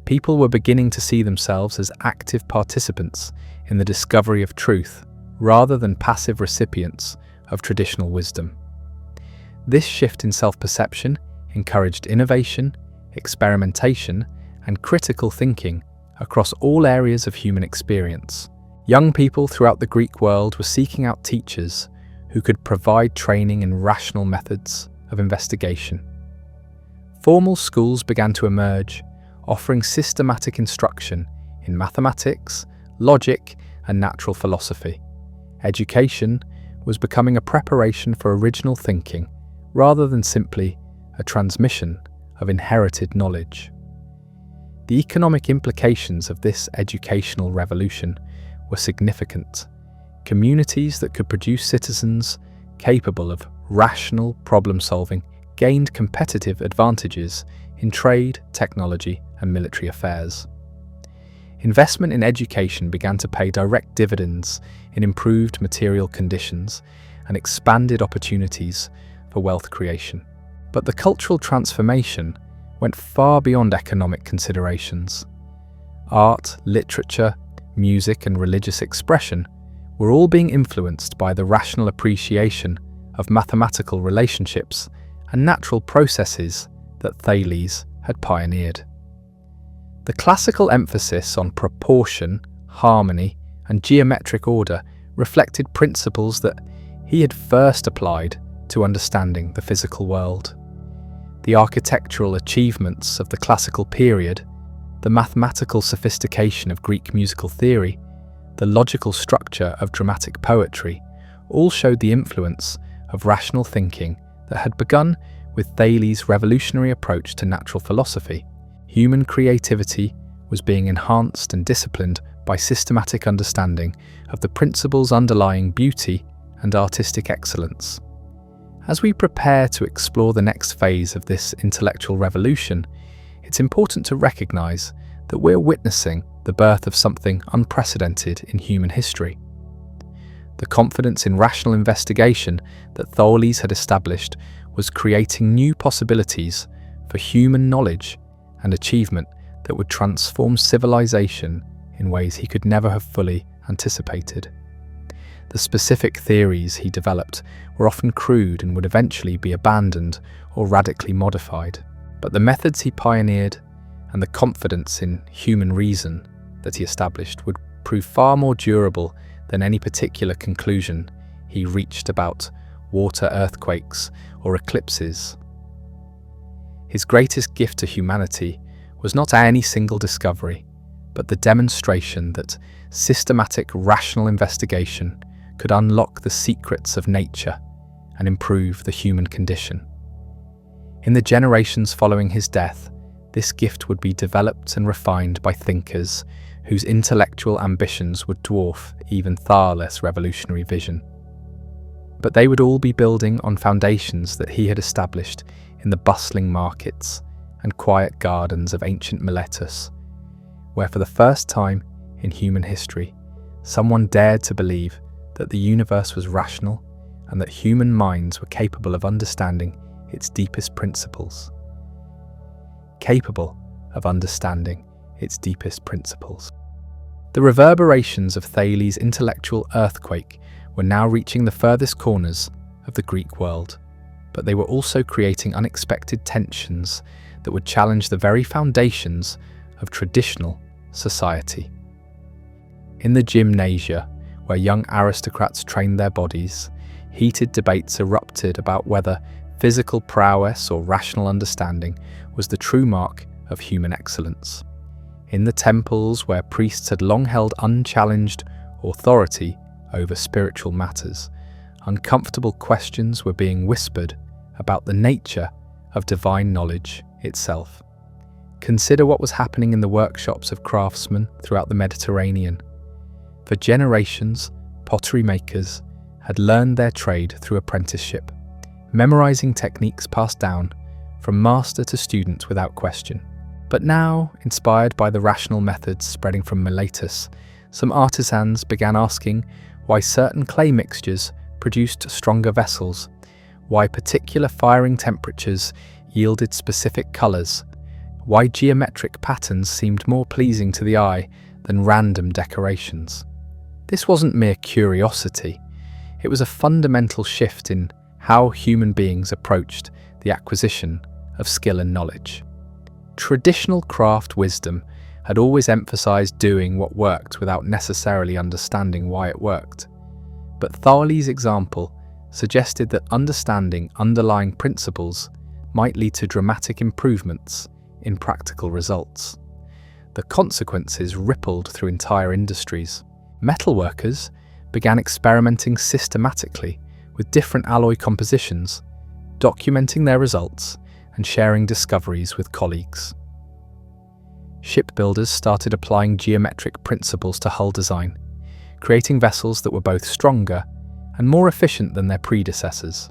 People were beginning to see themselves as active participants in the discovery of truth rather than passive recipients of traditional wisdom. This shift in self-perception encouraged innovation, experimentation, and critical thinking across all areas of human experience. Young people throughout the Greek world were seeking out teachers who could provide training in rational methods of investigation. Formal schools began to emerge, offering systematic instruction in mathematics, logic, and natural philosophy. Education was becoming a preparation for original thinking rather than simply a transmission of inherited knowledge. The economic implications of this educational revolution were significant. Communities that could produce citizens capable of rational problem-solving gained competitive advantages in trade, technology, and military affairs. Investment in education began to pay direct dividends in improved material conditions and expanded opportunities for wealth creation. But the cultural transformation went far beyond economic considerations. Art, literature, music, and religious expression were all being influenced by the rational appreciation of mathematical relationships and natural processes that Thales had pioneered. The classical emphasis on proportion, harmony, and geometric order reflected principles that he had first applied to understanding the physical world. The architectural achievements of the classical period, the mathematical sophistication of Greek musical theory, the logical structure of dramatic poetry, all showed the influence of rational thinking that had begun with Thales' revolutionary approach to natural philosophy. Human creativity was being enhanced and disciplined by systematic understanding of the principles underlying beauty and artistic excellence. As we prepare to explore the next phase of this intellectual revolution, it's important to recognize that we're witnessing the birth of something unprecedented in human history. The confidence in rational investigation that Thales had established was creating new possibilities for human knowledge and achievement that would transform civilization in ways he could never have fully anticipated. The specific theories he developed were often crude and would eventually be abandoned or radically modified. But the methods he pioneered and the confidence in human reason that he established would prove far more durable than any particular conclusion he reached about water earthquakes or eclipses. His greatest gift to humanity was not any single discovery, but the demonstration that systematic rational investigation could unlock the secrets of nature and improve the human condition. In the generations following his death, this gift would be developed and refined by thinkers whose intellectual ambitions would dwarf even Thales' revolutionary vision. But they would all be building on foundations that he had established in the bustling markets and quiet gardens of ancient Miletus, where for the first time in human history, someone dared to believe that the universe was rational and that human minds were capable of understanding its deepest principles. Capable of understanding its deepest principles. The reverberations of Thales' intellectual earthquake were now reaching the furthest corners of the Greek world, but they were also creating unexpected tensions that would challenge the very foundations of traditional society. In the gymnasia, where young aristocrats trained their bodies, heated debates erupted about whether physical prowess or rational understanding was the true mark of human excellence. In the temples, where priests had long held unchallenged authority over spiritual matters, uncomfortable questions were being whispered about the nature of divine knowledge itself. Consider what was happening in the workshops of craftsmen throughout the Mediterranean. For generations, pottery makers had learned their trade through apprenticeship, memorizing techniques passed down from master to student without question. But now, inspired by the rational methods spreading from Miletus, some artisans began asking why certain clay mixtures produced stronger vessels, why particular firing temperatures yielded specific colours, why geometric patterns seemed more pleasing to the eye than random decorations. This wasn't mere curiosity, it was a fundamental shift in how human beings approached the acquisition of skill and knowledge. Traditional craft wisdom had always emphasized doing what worked without necessarily understanding why it worked. But Thales' example suggested that understanding underlying principles might lead to dramatic improvements in practical results. The consequences rippled through entire industries. Metalworkers began experimenting systematically with different alloy compositions, documenting their results and sharing discoveries with colleagues. Shipbuilders started applying geometric principles to hull design, creating vessels that were both stronger and more efficient than their predecessors.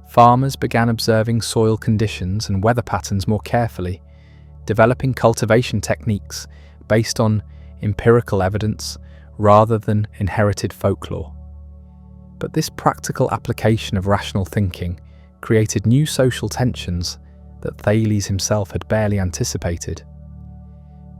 Farmers began observing soil conditions and weather patterns more carefully, developing cultivation techniques based on empirical evidence rather than inherited folklore. But this practical application of rational thinking created new social tensions that Thales himself had barely anticipated.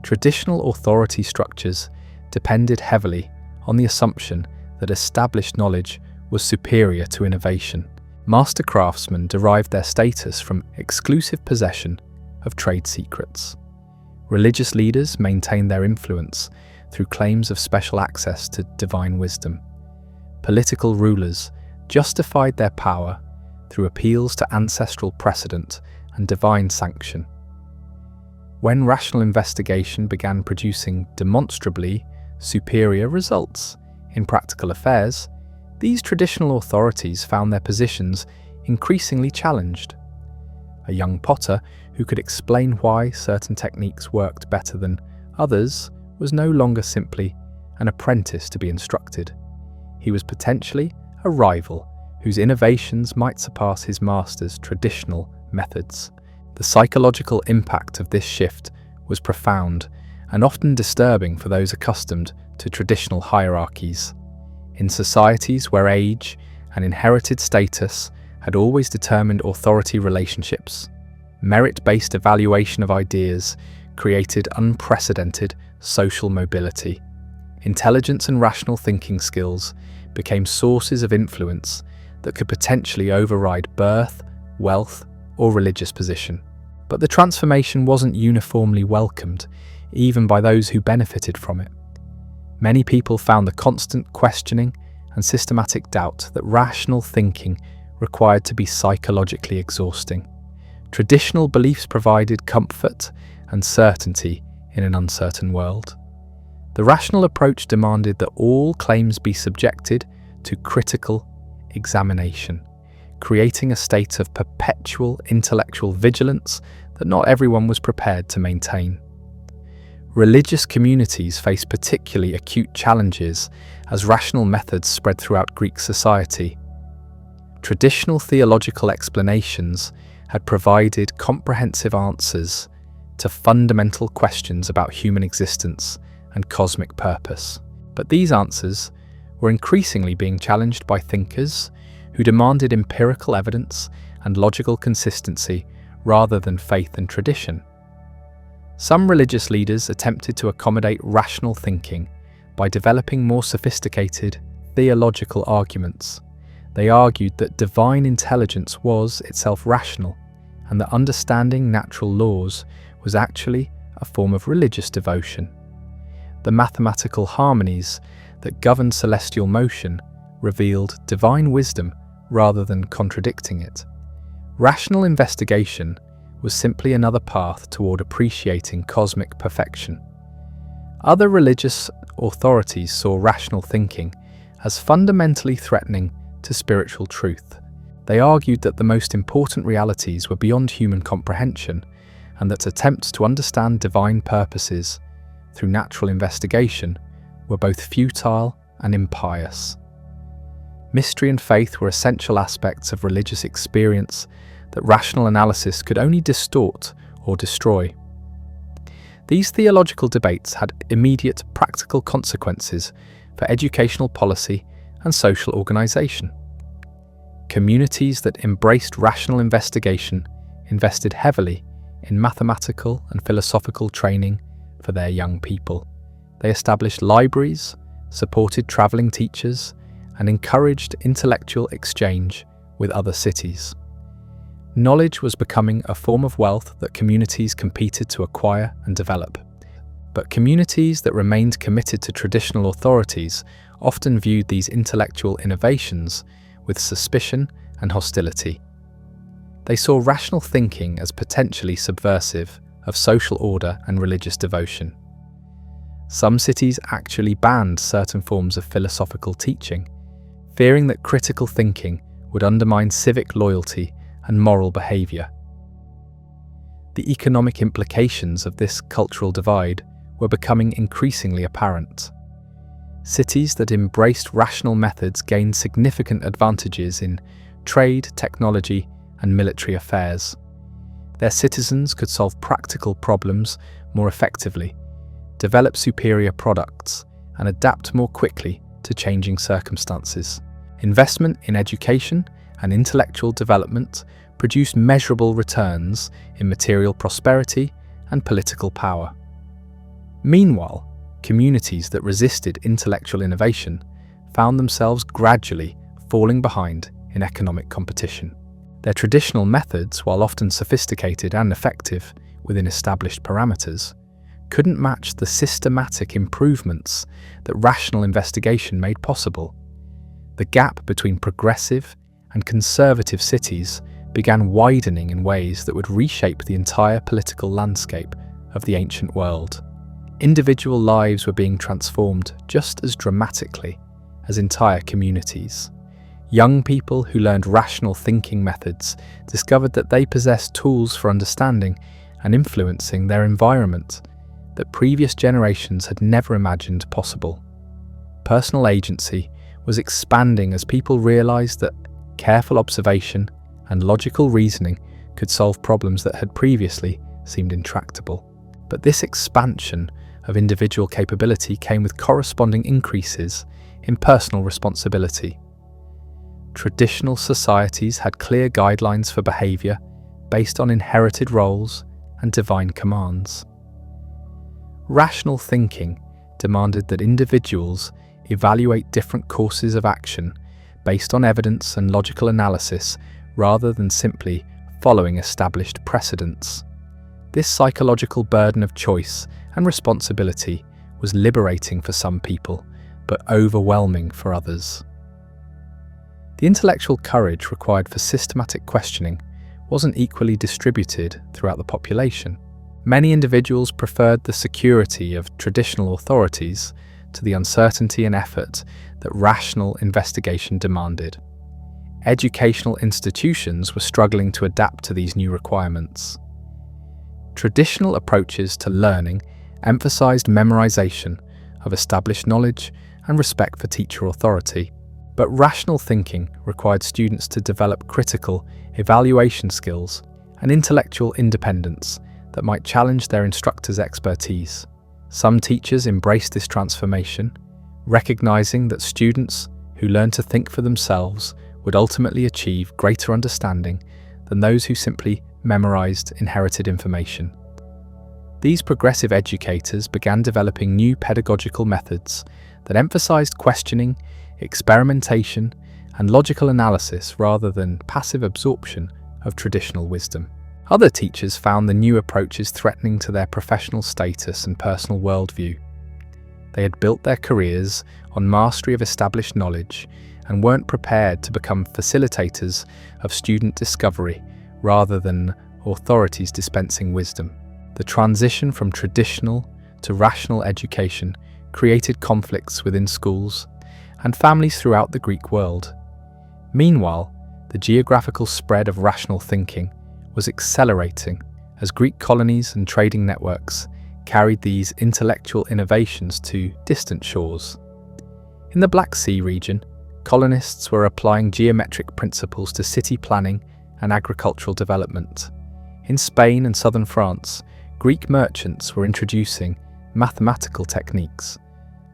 Traditional authority structures depended heavily on the assumption that established knowledge was superior to innovation. Master craftsmen derived their status from exclusive possession of trade secrets. Religious leaders maintained their influence through claims of special access to divine wisdom. Political rulers justified their power through appeals to ancestral precedent and divine sanction. When rational investigation began producing demonstrably superior results in practical affairs, these traditional authorities found their positions increasingly challenged. A young potter who could explain why certain techniques worked better than others was no longer simply an apprentice to be instructed. He was potentially a rival whose innovations might surpass his master's traditional methods. The psychological impact of this shift was profound and often disturbing for those accustomed to traditional hierarchies. In societies where age and inherited status had always determined authority relationships, merit-based evaluation of ideas created unprecedented social mobility. Intelligence and rational thinking skills became sources of influence that could potentially override birth, wealth, or religious position. But the transformation wasn't uniformly welcomed, even by those who benefited from it. Many people found the constant questioning and systematic doubt that rational thinking required to be psychologically exhausting. Traditional beliefs provided comfort and certainty in an uncertain world. The rational approach demanded that all claims be subjected to critical examination, creating a state of perpetual intellectual vigilance that not everyone was prepared to maintain. Religious communities faced particularly acute challenges as rational methods spread throughout Greek society. Traditional theological explanations had provided comprehensive answers to fundamental questions about human existence and cosmic purpose. But these answers were increasingly being challenged by thinkers who demanded empirical evidence and logical consistency rather than faith and tradition. Some religious leaders attempted to accommodate rational thinking by developing more sophisticated theological arguments. They argued that divine intelligence was itself rational, and that understanding natural laws was actually a form of religious devotion. The mathematical harmonies that governed celestial motion revealed divine wisdom rather than contradicting it. Rational investigation was simply another path toward appreciating cosmic perfection. Other religious authorities saw rational thinking as fundamentally threatening to spiritual truth. They argued that the most important realities were beyond human comprehension, and that attempts to understand divine purposes through natural investigation were both futile and impious. Mystery and faith were essential aspects of religious experience that rational analysis could only distort or destroy. These theological debates had immediate practical consequences for educational policy and social organisation. Communities that embraced rational investigation invested heavily in mathematical and philosophical training for their young people. They established libraries, supported travelling teachers, and encouraged intellectual exchange with other cities. Knowledge was becoming a form of wealth that communities competed to acquire and develop. But communities that remained committed to traditional authorities often viewed these intellectual innovations with suspicion and hostility. They saw rational thinking as potentially subversive of social order and religious devotion. Some cities actually banned certain forms of philosophical teaching, fearing that critical thinking would undermine civic loyalty and moral behaviour. The economic implications of this cultural divide were becoming increasingly apparent. Cities that embraced rational methods gained significant advantages in trade, technology, and military affairs. Their citizens could solve practical problems more effectively, develop superior products, and adapt more quickly to changing circumstances. Investment in education and intellectual development produced measurable returns in material prosperity and political power. Meanwhile, communities that resisted intellectual innovation found themselves gradually falling behind in economic competition. Their traditional methods, while often sophisticated and effective within established parameters, couldn't match the systematic improvements that rational investigation made possible. The gap between progressive and conservative cities began widening in ways that would reshape the entire political landscape of the ancient world. Individual lives were being transformed just as dramatically as entire communities. Young people who learned rational thinking methods discovered that they possessed tools for understanding and influencing their environment that previous generations had never imagined possible. Personal agency was expanding as people realized that careful observation and logical reasoning could solve problems that had previously seemed intractable. But this expansion of individual capability came with corresponding increases in personal responsibility. Traditional societies had clear guidelines for behavior based on inherited roles and divine commands. Rational thinking demanded that individuals evaluate different courses of action based on evidence and logical analysis rather than simply following established precedents. This psychological burden of choice and responsibility was liberating for some people, but overwhelming for others. The intellectual courage required for systematic questioning wasn't equally distributed throughout the population. Many individuals preferred the security of traditional authorities to the uncertainty and effort that rational investigation demanded. Educational institutions were struggling to adapt to these new requirements. Traditional approaches to learning emphasized memorization of established knowledge and respect for teacher authority, but rational thinking required students to develop critical evaluation skills and intellectual independence that might challenge their instructors' expertise. Some teachers embraced this transformation, recognizing that students who learned to think for themselves would ultimately achieve greater understanding than those who simply memorized inherited information. These progressive educators began developing new pedagogical methods that emphasized questioning, experimentation, and logical analysis rather than passive absorption of traditional wisdom. Other teachers found the new approaches threatening to their professional status and personal worldview. They had built their careers on mastery of established knowledge and weren't prepared to become facilitators of student discovery rather than authorities dispensing wisdom. The transition from traditional to rational education created conflicts within schools and families throughout the Greek world. Meanwhile, the geographical spread of rational thinking was accelerating as Greek colonies and trading networks carried these intellectual innovations to distant shores. In the Black Sea region, colonists were applying geometric principles to city planning and agricultural development. In Spain and southern France, Greek merchants were introducing mathematical techniques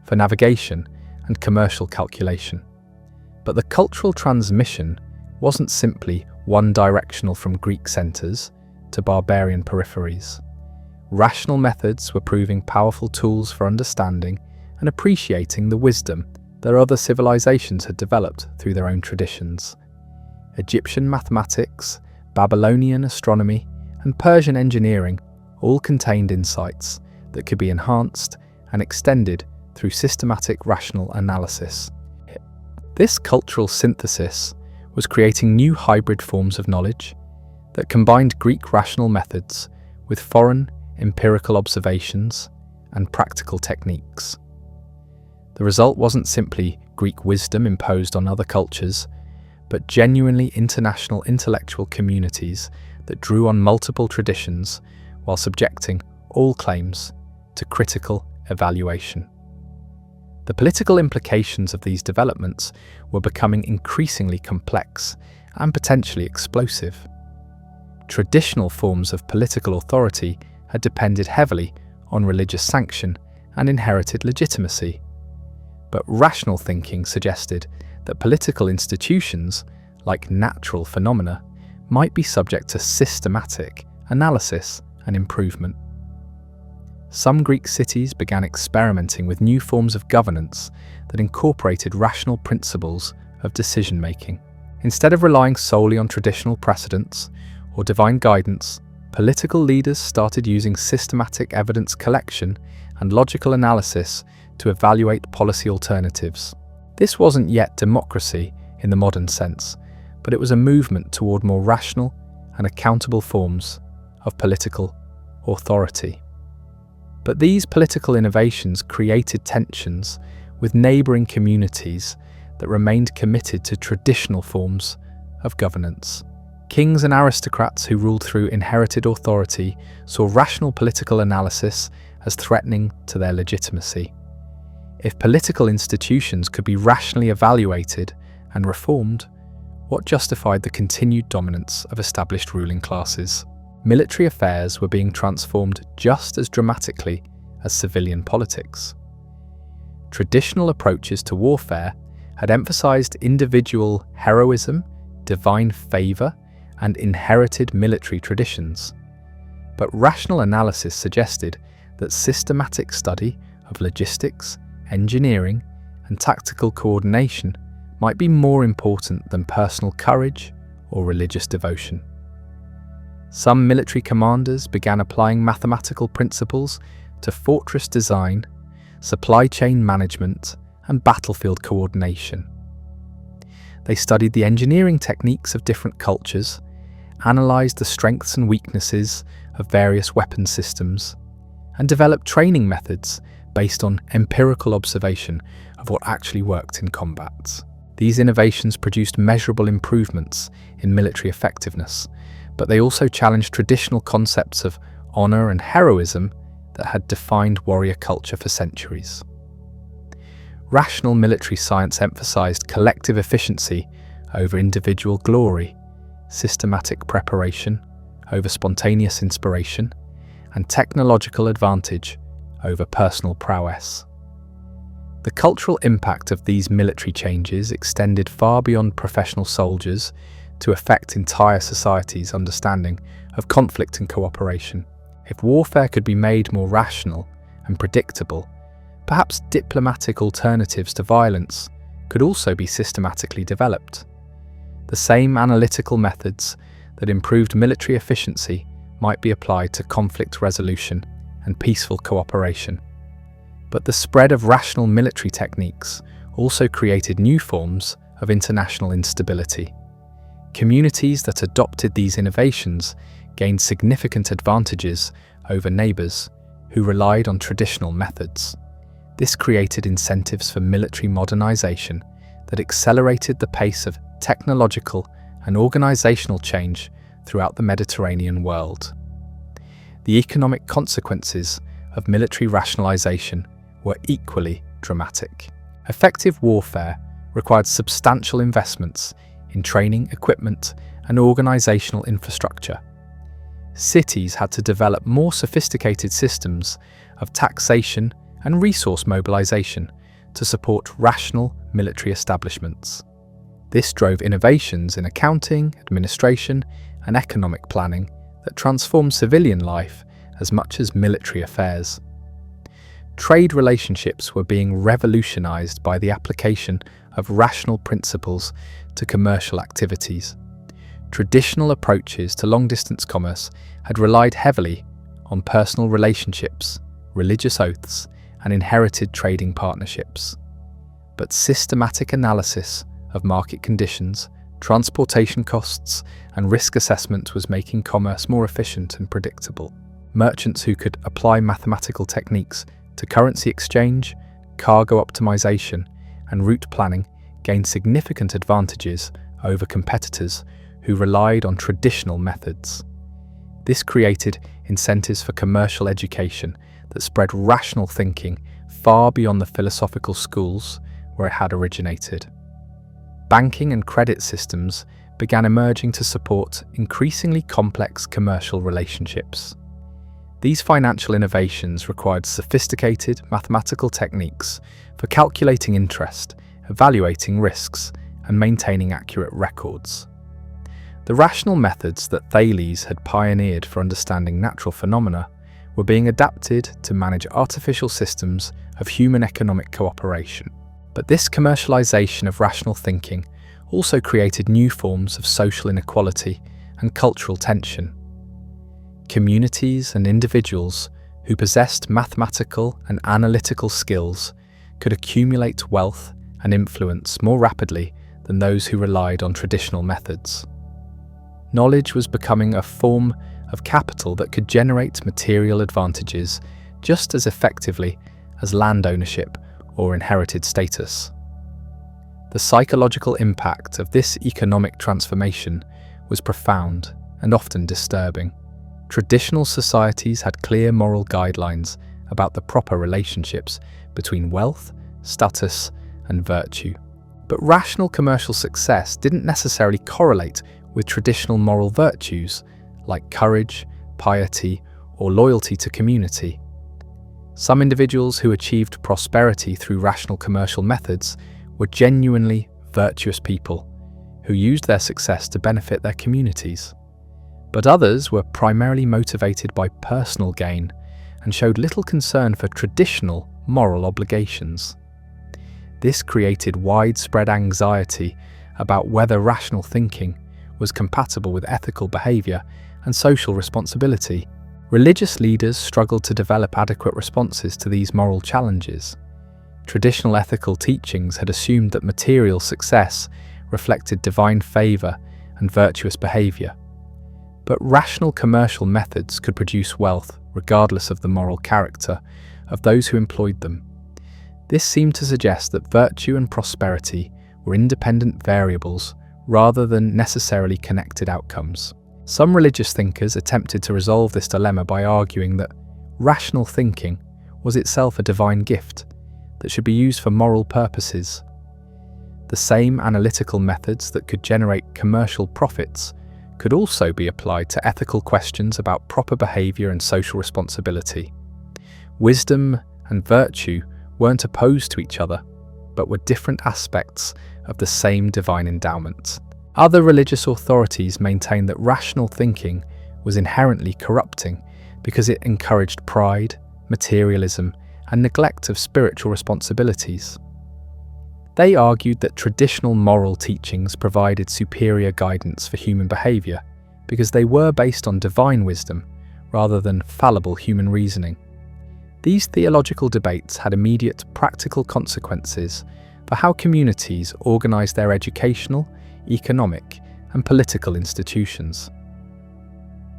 for navigation and commercial calculation. But the cultural transmission wasn't simply one-directional from Greek centres to barbarian peripheries. Rational methods were proving powerful tools for understanding and appreciating the wisdom that other civilizations had developed through their own traditions. Egyptian mathematics, Babylonian astronomy, and Persian engineering all contained insights that could be enhanced and extended through systematic rational analysis. This cultural synthesis was creating new hybrid forms of knowledge that combined Greek rational methods with foreign empirical observations and practical techniques. The result wasn't simply Greek wisdom imposed on other cultures, but genuinely international intellectual communities that drew on multiple traditions while subjecting all claims to critical evaluation. The political implications of these developments were becoming increasingly complex and potentially explosive. Traditional forms of political authority had depended heavily on religious sanction and inherited legitimacy. But rational thinking suggested that political institutions, like natural phenomena, might be subject to systematic analysis and improvement. Some Greek cities began experimenting with new forms of governance that incorporated rational principles of decision-making. Instead of relying solely on traditional precedents or divine guidance, political leaders started using systematic evidence collection and logical analysis to evaluate policy alternatives. This wasn't yet democracy in the modern sense, but it was a movement toward more rational and accountable forms of political authority. But these political innovations created tensions with neighbouring communities that remained committed to traditional forms of governance. Kings and aristocrats who ruled through inherited authority saw rational political analysis as threatening to their legitimacy. If political institutions could be rationally evaluated and reformed, what justified the continued dominance of established ruling classes? Military affairs were being transformed just as dramatically as civilian politics. Traditional approaches to warfare had emphasized individual heroism, divine favor, and inherited military traditions. But rational analysis suggested that systematic study of logistics, engineering, and tactical coordination might be more important than personal courage or religious devotion. Some military commanders began applying mathematical principles to fortress design, supply chain management, and battlefield coordination. They studied the engineering techniques of different cultures, analysed the strengths and weaknesses of various weapon systems, and developed training methods based on empirical observation of what actually worked in combat. These innovations produced measurable improvements in military effectiveness, but they also challenged traditional concepts of honour and heroism that had defined warrior culture for centuries. Rational military science emphasized collective efficiency over individual glory, systematic preparation over spontaneous inspiration, and technological advantage over personal prowess. The cultural impact of these military changes extended far beyond professional soldiers to affect entire societies' understanding of conflict and cooperation. If warfare could be made more rational and predictable, perhaps diplomatic alternatives to violence could also be systematically developed. The same analytical methods that improved military efficiency might be applied to conflict resolution and peaceful cooperation. But the spread of rational military techniques also created new forms of international instability. Communities that adopted these innovations gained significant advantages over neighbours who relied on traditional methods. This created incentives for military modernization that accelerated the pace of technological and organizational change throughout the Mediterranean world. The economic consequences of military rationalization were equally dramatic. Effective warfare required substantial investments in training, equipment, and organizational infrastructure. Cities had to develop more sophisticated systems of taxation and resource mobilization to support rational military establishments. This drove innovations in accounting, administration, and economic planning that transformed civilian life as much as military affairs. Trade relationships were being revolutionized by the application of rational principles to commercial activities. Traditional approaches to long-distance commerce had relied heavily on personal relationships, religious oaths, and inherited trading partnerships. But systematic analysis of market conditions, transportation costs, and risk assessment was making commerce more efficient and predictable. Merchants who could apply mathematical techniques to currency exchange, cargo optimization, and route planning gained significant advantages over competitors who relied on traditional methods. This created incentives for commercial education that spread rational thinking far beyond the philosophical schools where it had originated. Banking and credit systems began emerging to support increasingly complex commercial relationships. These financial innovations required sophisticated mathematical techniques for calculating interest, evaluating risks, and maintaining accurate records. The rational methods that Thales had pioneered for understanding natural phenomena were being adapted to manage artificial systems of human economic cooperation. But this commercialization of rational thinking also created new forms of social inequality and cultural tension. Communities and individuals who possessed mathematical and analytical skills could accumulate wealth and influence more rapidly than those who relied on traditional methods. Knowledge was becoming a form of capital that could generate material advantages just as effectively as land ownership or inherited status. The psychological impact of this economic transformation was profound and often disturbing. Traditional societies had clear moral guidelines about the proper relationships between wealth, status, and virtue. But rational commercial success didn't necessarily correlate with traditional moral virtues like courage, piety, or loyalty to community. Some individuals who achieved prosperity through rational commercial methods were genuinely virtuous people who used their success to benefit their communities. But others were primarily motivated by personal gain and showed little concern for traditional moral obligations. This created widespread anxiety about whether rational thinking was compatible with ethical behavior and social responsibility. Religious leaders struggled to develop adequate responses to these moral challenges. Traditional ethical teachings had assumed that material success reflected divine favor and virtuous behavior. But rational commercial methods could produce wealth regardless of the moral character of those who employed them. This seemed to suggest that virtue and prosperity were independent variables rather than necessarily connected outcomes. Some religious thinkers attempted to resolve this dilemma by arguing that rational thinking was itself a divine gift that should be used for moral purposes. The same analytical methods that could generate commercial profits could also be applied to ethical questions about proper behavior and social responsibility. Wisdom and virtue weren't opposed to each other, but were different aspects of the same divine endowment. Other religious authorities maintained that rational thinking was inherently corrupting because it encouraged pride, materialism, and neglect of spiritual responsibilities. They argued that traditional moral teachings provided superior guidance for human behavior because they were based on divine wisdom rather than fallible human reasoning. These theological debates had immediate practical consequences for how communities organized their educational, economic, and political institutions.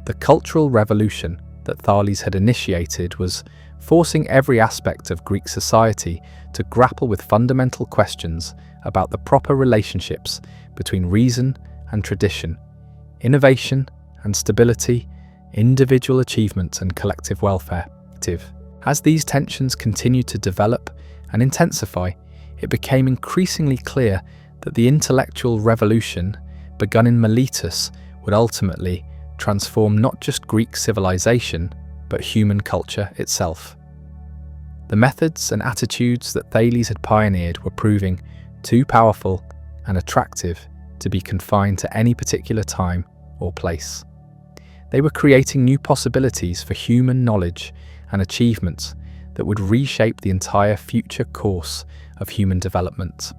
The cultural revolution that Thales had initiated was forcing every aspect of Greek society to grapple with fundamental questions about the proper relationships between reason and tradition, innovation and stability, individual achievement and collective welfare. As these tensions continued to develop and intensify, it became increasingly clear that the intellectual revolution begun in Miletus would ultimately transform not just Greek civilization, but human culture itself. The methods and attitudes that Thales had pioneered were proving too powerful and attractive to be confined to any particular time or place. They were creating new possibilities for human knowledge and achievements that would reshape the entire future course of human development.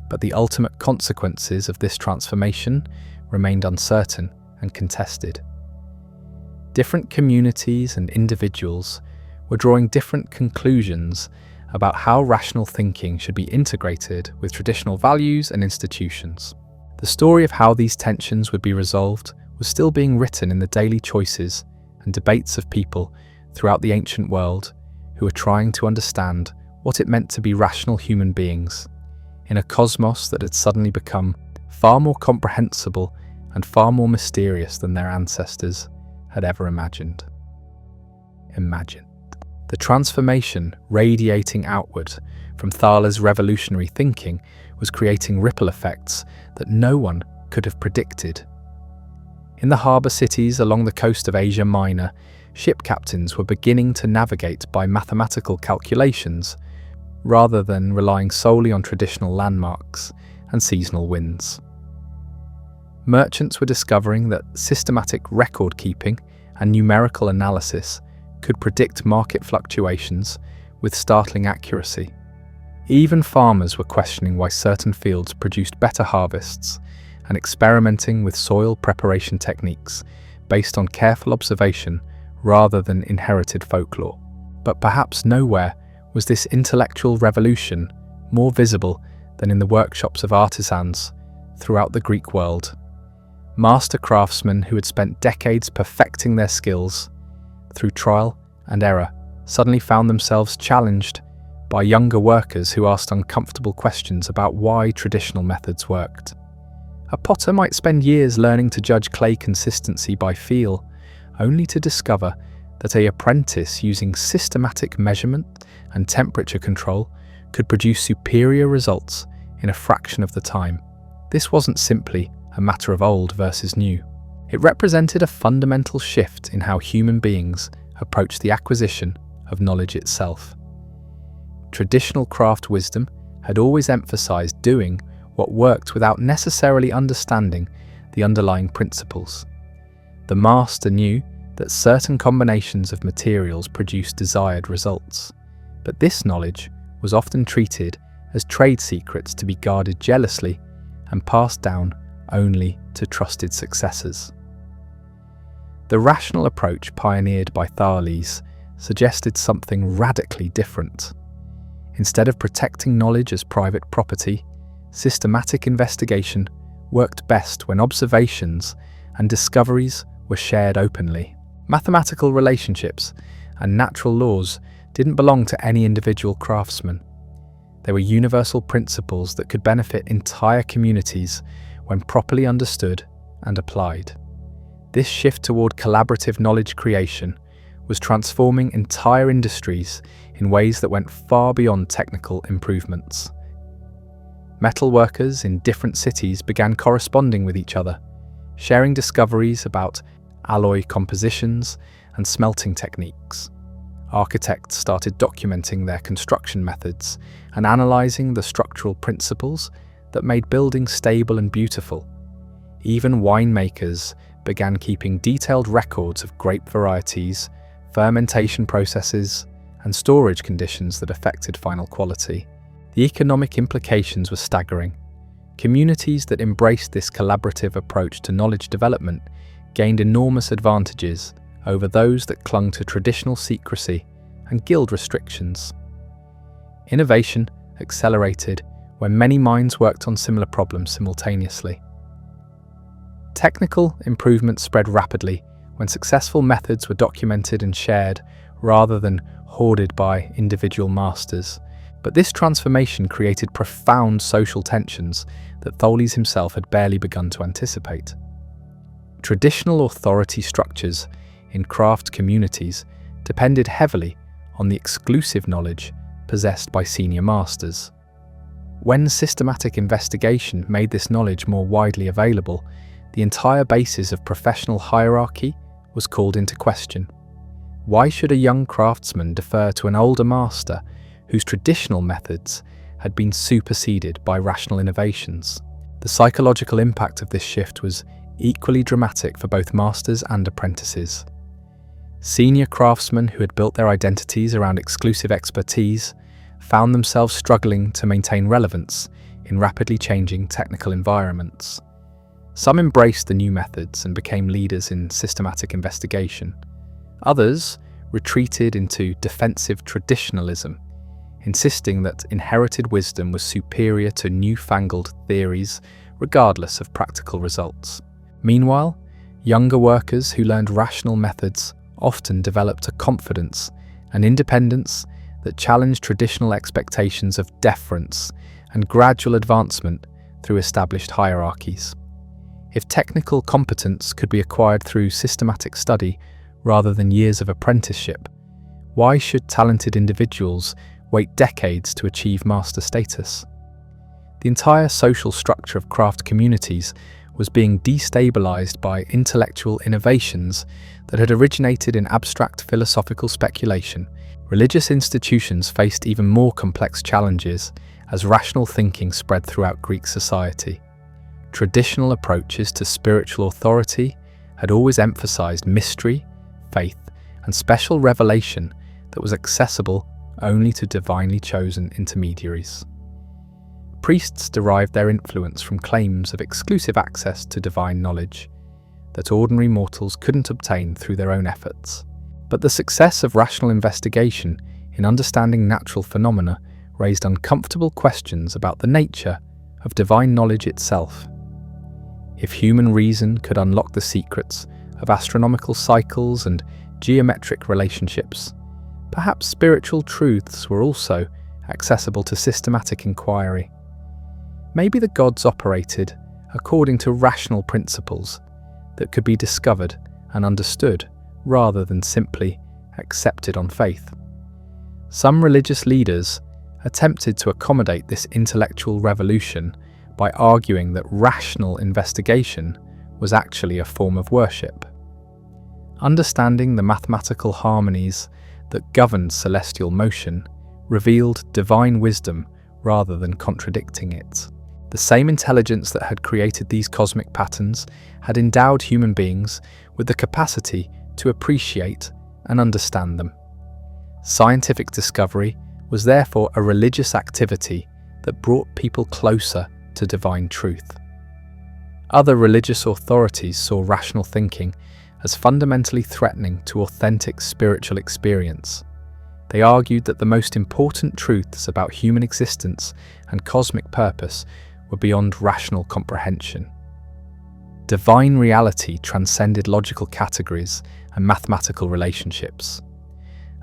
But the ultimate consequences of this transformation remained uncertain and contested. Different communities and individuals were drawing different conclusions about how rational thinking should be integrated with traditional values and institutions. The story of how these tensions would be resolved was still being written in the daily choices and debates of people throughout the ancient world who were trying to understand what it meant to be rational human beings in a cosmos that had suddenly become far more comprehensible and far more mysterious than their ancestors had ever imagined. The transformation radiating outward from Thales' revolutionary thinking was creating ripple effects that no one could have predicted. In the harbour cities along the coast of Asia Minor, ship captains were beginning to navigate by mathematical calculations rather than relying solely on traditional landmarks and seasonal winds. Merchants were discovering that systematic record-keeping and numerical analysis could predict market fluctuations with startling accuracy. Even farmers were questioning why certain fields produced better harvests and experimenting with soil preparation techniques based on careful observation rather than inherited folklore. But perhaps nowhere was this intellectual revolution more visible than in the workshops of artisans throughout the Greek world. Master craftsmen who had spent decades perfecting their skills through trial and error suddenly found themselves challenged by younger workers who asked uncomfortable questions about why traditional methods worked. A potter might spend years learning to judge clay consistency by feel, only to discover that an apprentice using systematic measurement and temperature control could produce superior results in a fraction of the time. This wasn't simply a matter of old versus new. It represented a fundamental shift in how human beings approach the acquisition of knowledge itself. Traditional craft wisdom had always emphasized doing what worked without necessarily understanding the underlying principles. The master knew that certain combinations of materials produced desired results, but this knowledge was often treated as trade secrets to be guarded jealously and passed down only to trusted successors. The rational approach pioneered by Thales suggested something radically different. Instead of protecting knowledge as private property, systematic investigation worked best when observations and discoveries were shared openly. Mathematical relationships and natural laws didn't belong to any individual craftsman. They were universal principles that could benefit entire communities when properly understood and applied. This shift toward collaborative knowledge creation was transforming entire industries in ways that went far beyond technical improvements. Metal workers in different cities began corresponding with each other, sharing discoveries about alloy compositions and smelting techniques. Architects started documenting their construction methods and analysing the structural principles that made buildings stable and beautiful. Even winemakers began keeping detailed records of grape varieties, fermentation processes, and storage conditions that affected final quality. The economic implications were staggering. Communities that embraced this collaborative approach to knowledge development gained enormous advantages over those that clung to traditional secrecy and guild restrictions. Innovation accelerated when many minds worked on similar problems simultaneously. Technical improvements spread rapidly when successful methods were documented and shared rather than hoarded by individual masters. But this transformation created profound social tensions that Thales himself had barely begun to anticipate. Traditional authority structures in craft communities depended heavily on the exclusive knowledge possessed by senior masters. When systematic investigation made this knowledge more widely available, the entire basis of professional hierarchy was called into question. Why should a young craftsman defer to an older master whose traditional methods had been superseded by rational innovations? The psychological impact of this shift was equally dramatic for both masters and apprentices. Senior craftsmen who had built their identities around exclusive expertise found themselves struggling to maintain relevance in rapidly changing technical environments. Some embraced the new methods and became leaders in systematic investigation. Others retreated into defensive traditionalism, insisting that inherited wisdom was superior to newfangled theories regardless of practical results. Meanwhile, younger workers who learned rational methods often developed a confidence and independence that challenged traditional expectations of deference and gradual advancement through established hierarchies. If technical competence could be acquired through systematic study rather than years of apprenticeship, why should talented individuals wait decades to achieve master status? The entire social structure of craft communities was being destabilized by intellectual innovations that had originated in abstract philosophical speculation. Religious institutions faced even more complex challenges as rational thinking spread throughout Greek society. Traditional approaches to spiritual authority had always emphasized mystery, faith, and special revelation that was accessible only to divinely chosen intermediaries. Priests derived their influence from claims of exclusive access to divine knowledge that ordinary mortals couldn't obtain through their own efforts. But the success of rational investigation in understanding natural phenomena raised uncomfortable questions about the nature of divine knowledge itself. If human reason could unlock the secrets of astronomical cycles and geometric relationships, perhaps spiritual truths were also accessible to systematic inquiry. Maybe the gods operated according to rational principles that could be discovered and understood rather than simply accepted on faith. Some religious leaders attempted to accommodate this intellectual revolution by arguing that rational investigation was actually a form of worship. Understanding the mathematical harmonies that governed celestial motion revealed divine wisdom rather than contradicting it. The same intelligence that had created these cosmic patterns had endowed human beings with the capacity to appreciate and understand them. Scientific discovery was therefore a religious activity that brought people closer to divine truth. Other religious authorities saw rational thinking as fundamentally threatening to authentic spiritual experience. They argued that the most important truths about human existence and cosmic purpose were beyond rational comprehension. Divine reality transcended logical categories and mathematical relationships.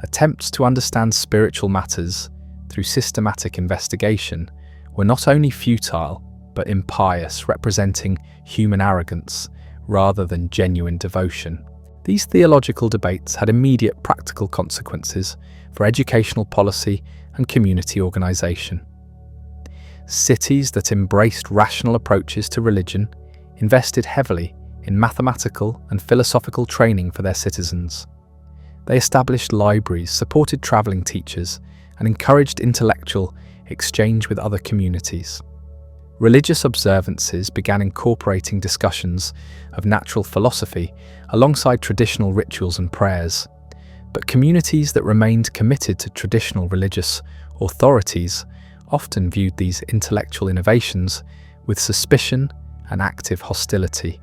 Attempts to understand spiritual matters through systematic investigation were not only futile but impious, representing human arrogance rather than genuine devotion. These theological debates had immediate practical consequences for educational policy and community organization. Cities that embraced rational approaches to religion invested heavily in mathematical and philosophical training for their citizens. They established libraries, supported traveling teachers, and encouraged intellectual exchange with other communities. Religious observances began incorporating discussions of natural philosophy alongside traditional rituals and prayers, but communities that remained committed to traditional religious authorities often viewed these intellectual innovations with suspicion and active hostility.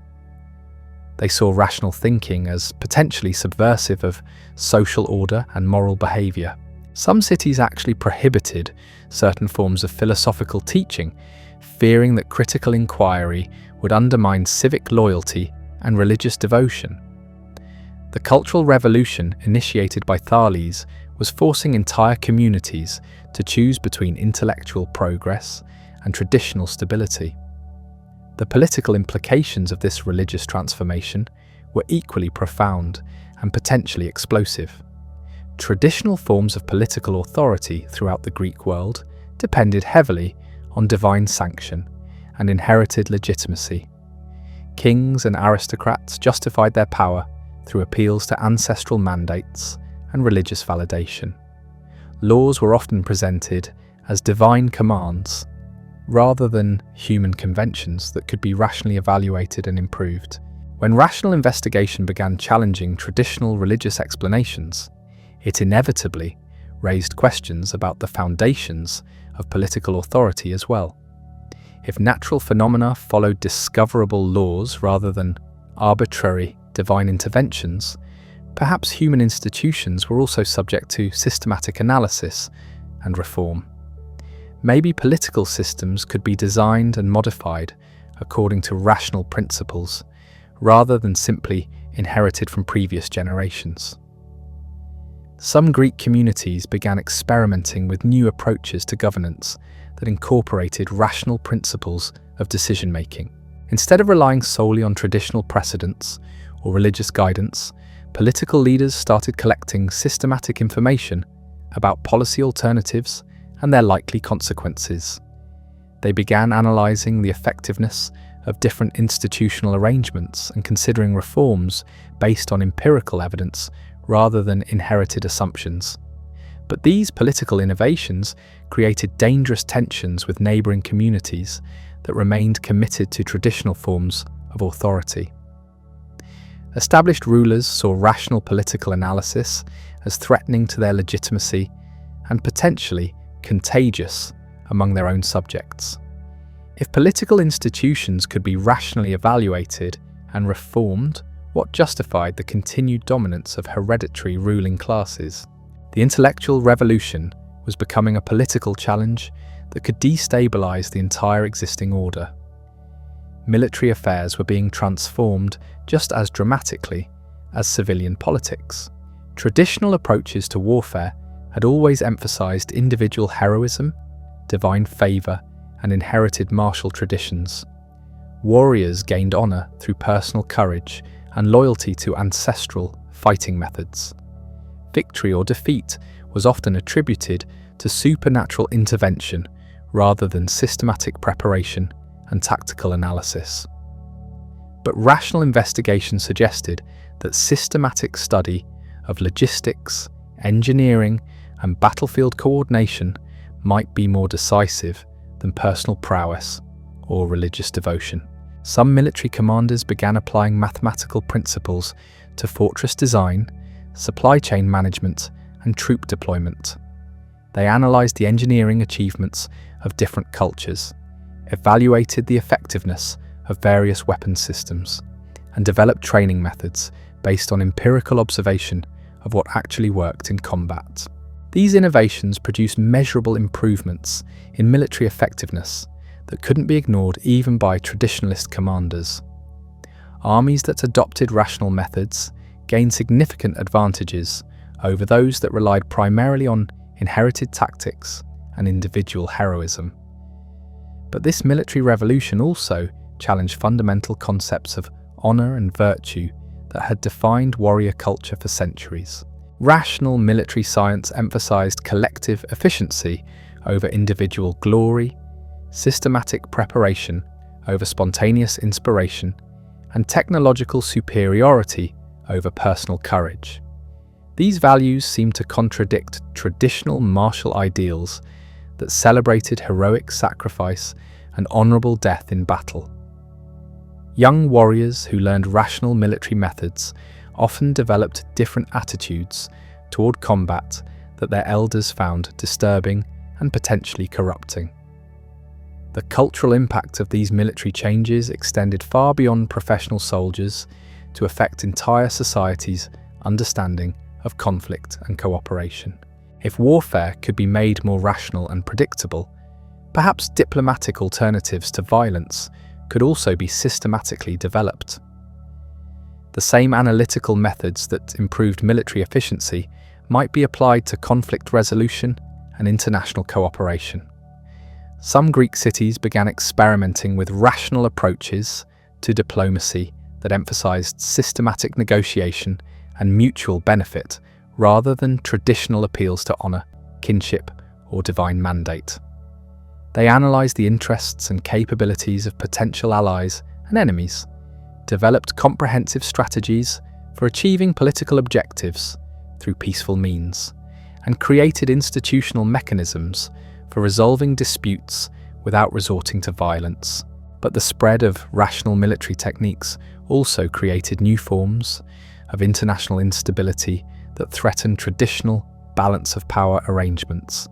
They saw rational thinking as potentially subversive of social order and moral behavior. Some cities actually prohibited certain forms of philosophical teaching, fearing that critical inquiry would undermine civic loyalty and religious devotion. The cultural revolution initiated by Thales was forcing entire communities to choose between intellectual progress and traditional stability. The political implications of this religious transformation were equally profound and potentially explosive. Traditional forms of political authority throughout the Greek world depended heavily on divine sanction and inherited legitimacy. Kings and aristocrats justified their power through appeals to ancestral mandates and religious validation. Laws were often presented as divine commands rather than human conventions that could be rationally evaluated and improved. When rational investigation began challenging traditional religious explanations, it inevitably raised questions about the foundations of political authority as well. If natural phenomena followed discoverable laws rather than arbitrary divine interventions, perhaps human institutions were also subject to systematic analysis and reform. Maybe political systems could be designed and modified according to rational principles, rather than simply inherited from previous generations. Some Greek communities began experimenting with new approaches to governance that incorporated rational principles of decision-making. Instead of relying solely on traditional precedents or religious guidance, political leaders started collecting systematic information about policy alternatives and their likely consequences. They began analysing the effectiveness of different institutional arrangements and considering reforms based on empirical evidence rather than inherited assumptions. But these political innovations created dangerous tensions with neighbouring communities that remained committed to traditional forms of authority. Established rulers saw rational political analysis as threatening to their legitimacy and potentially contagious among their own subjects. If political institutions could be rationally evaluated and reformed, what justified the continued dominance of hereditary ruling classes? The intellectual revolution was becoming a political challenge that could destabilize the entire existing order. Military affairs were being transformed just as dramatically as civilian politics. Traditional approaches to warfare had always emphasized individual heroism, divine favor, and inherited martial traditions. Warriors gained honor through personal courage and loyalty to ancestral fighting methods. Victory or defeat was often attributed to supernatural intervention rather than systematic preparation and tactical analysis. But rational investigation suggested that systematic study of logistics, engineering, and battlefield coordination might be more decisive than personal prowess or religious devotion. Some military commanders began applying mathematical principles to fortress design, supply chain management, and troop deployment. They analyzed the engineering achievements of different cultures, evaluated the effectiveness of various weapon systems, and developed training methods based on empirical observation of what actually worked in combat. These innovations produced measurable improvements in military effectiveness that couldn't be ignored even by traditionalist commanders. Armies that adopted rational methods gained significant advantages over those that relied primarily on inherited tactics and individual heroism. But this military revolution also challenged fundamental concepts of honor and virtue that had defined warrior culture for centuries. Rational military science emphasized collective efficiency over individual glory, systematic preparation over spontaneous inspiration, and technological superiority over personal courage. These values seem to contradict traditional martial ideals that celebrated heroic sacrifice and honorable death in battle. Young warriors who learned rational military methods often developed different attitudes toward combat that their elders found disturbing and potentially corrupting. The cultural impact of these military changes extended far beyond professional soldiers to affect entire societies' understanding of conflict and cooperation. If warfare could be made more rational and predictable, perhaps diplomatic alternatives to violence could also be systematically developed. The same analytical methods that improved military efficiency might be applied to conflict resolution and international cooperation. Some Greek cities began experimenting with rational approaches to diplomacy that emphasized systematic negotiation and mutual benefit rather than traditional appeals to honor, kinship, or divine mandate. They analyzed the interests and capabilities of potential allies and enemies, developed comprehensive strategies for achieving political objectives through peaceful means, and created institutional mechanisms for resolving disputes without resorting to violence. But the spread of rational military techniques also created new forms of international instability that threatened traditional balance of power arrangements.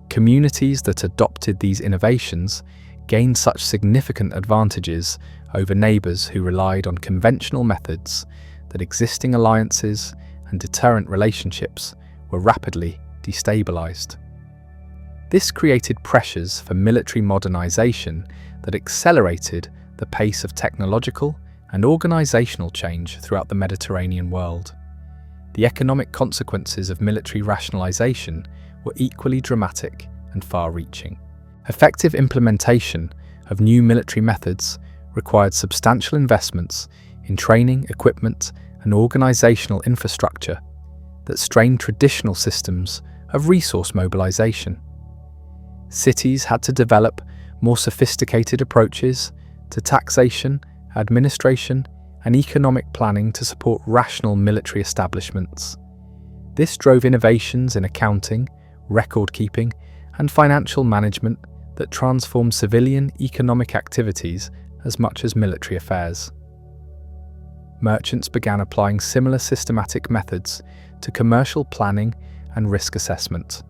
Communities that adopted these innovations gained such significant advantages over neighbours who relied on conventional methods that existing alliances and deterrent relationships were rapidly destabilized. This created pressures for military modernization that accelerated the pace of technological and organizational change throughout the Mediterranean world. The economic consequences of military rationalization were equally dramatic and far-reaching. Effective implementation of new military methods required substantial investments in training, equipment, and organizational infrastructure that strained traditional systems of resource mobilization. Cities had to develop more sophisticated approaches to taxation, administration, and economic planning to support rational military establishments. This drove innovations in accounting, record-keeping, and financial management that transformed civilian economic activities as much as military affairs. Merchants began applying similar systematic methods to commercial planning and risk assessment.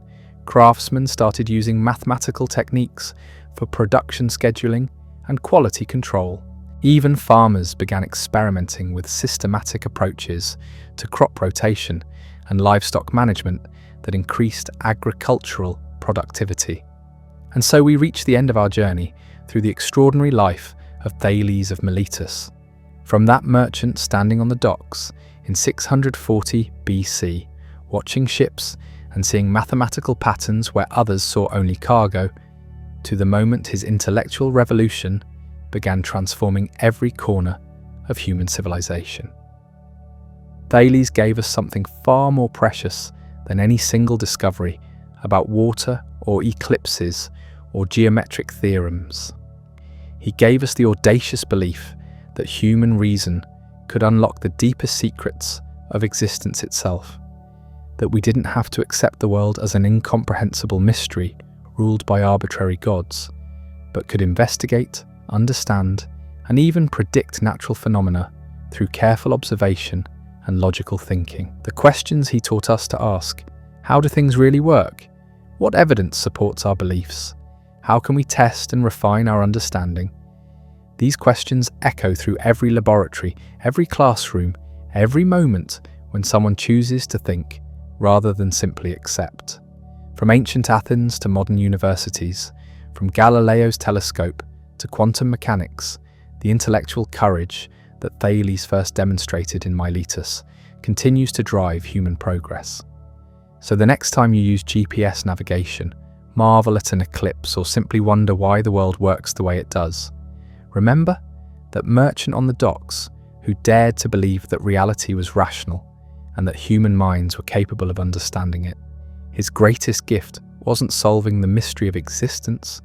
Craftsmen started using mathematical techniques for production scheduling and quality control. Even farmers began experimenting with systematic approaches to crop rotation and livestock management that increased agricultural productivity. And so we reach the end of our journey through the extraordinary life of Thales of Miletus. From that merchant standing on the docks in 640 BC, watching ships and seeing mathematical patterns where others saw only cargo, to the moment his intellectual revolution began transforming every corner of human civilization. Thales gave us something far more precious than any single discovery about water or eclipses or geometric theorems. He gave us the audacious belief that human reason could unlock the deepest secrets of existence itself, that we didn't have to accept the world as an incomprehensible mystery ruled by arbitrary gods, but could investigate, understand, and even predict natural phenomena through careful observation and logical thinking. The questions he taught us to ask: how do things really work? What evidence supports our beliefs? How can we test and refine our understanding? These questions echo through every laboratory, every classroom, every moment when someone chooses to think rather than simply accept. From ancient Athens to modern universities, from Galileo's telescope to quantum mechanics, the intellectual courage that Thales first demonstrated in Miletus continues to drive human progress. So the next time you use GPS navigation, marvel at an eclipse, or simply wonder why the world works the way it does, remember that merchant on the docks who dared to believe that reality was rational and that human minds were capable of understanding it. His greatest gift wasn't solving the mystery of existence,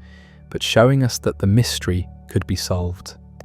but showing us that the mystery could be solved.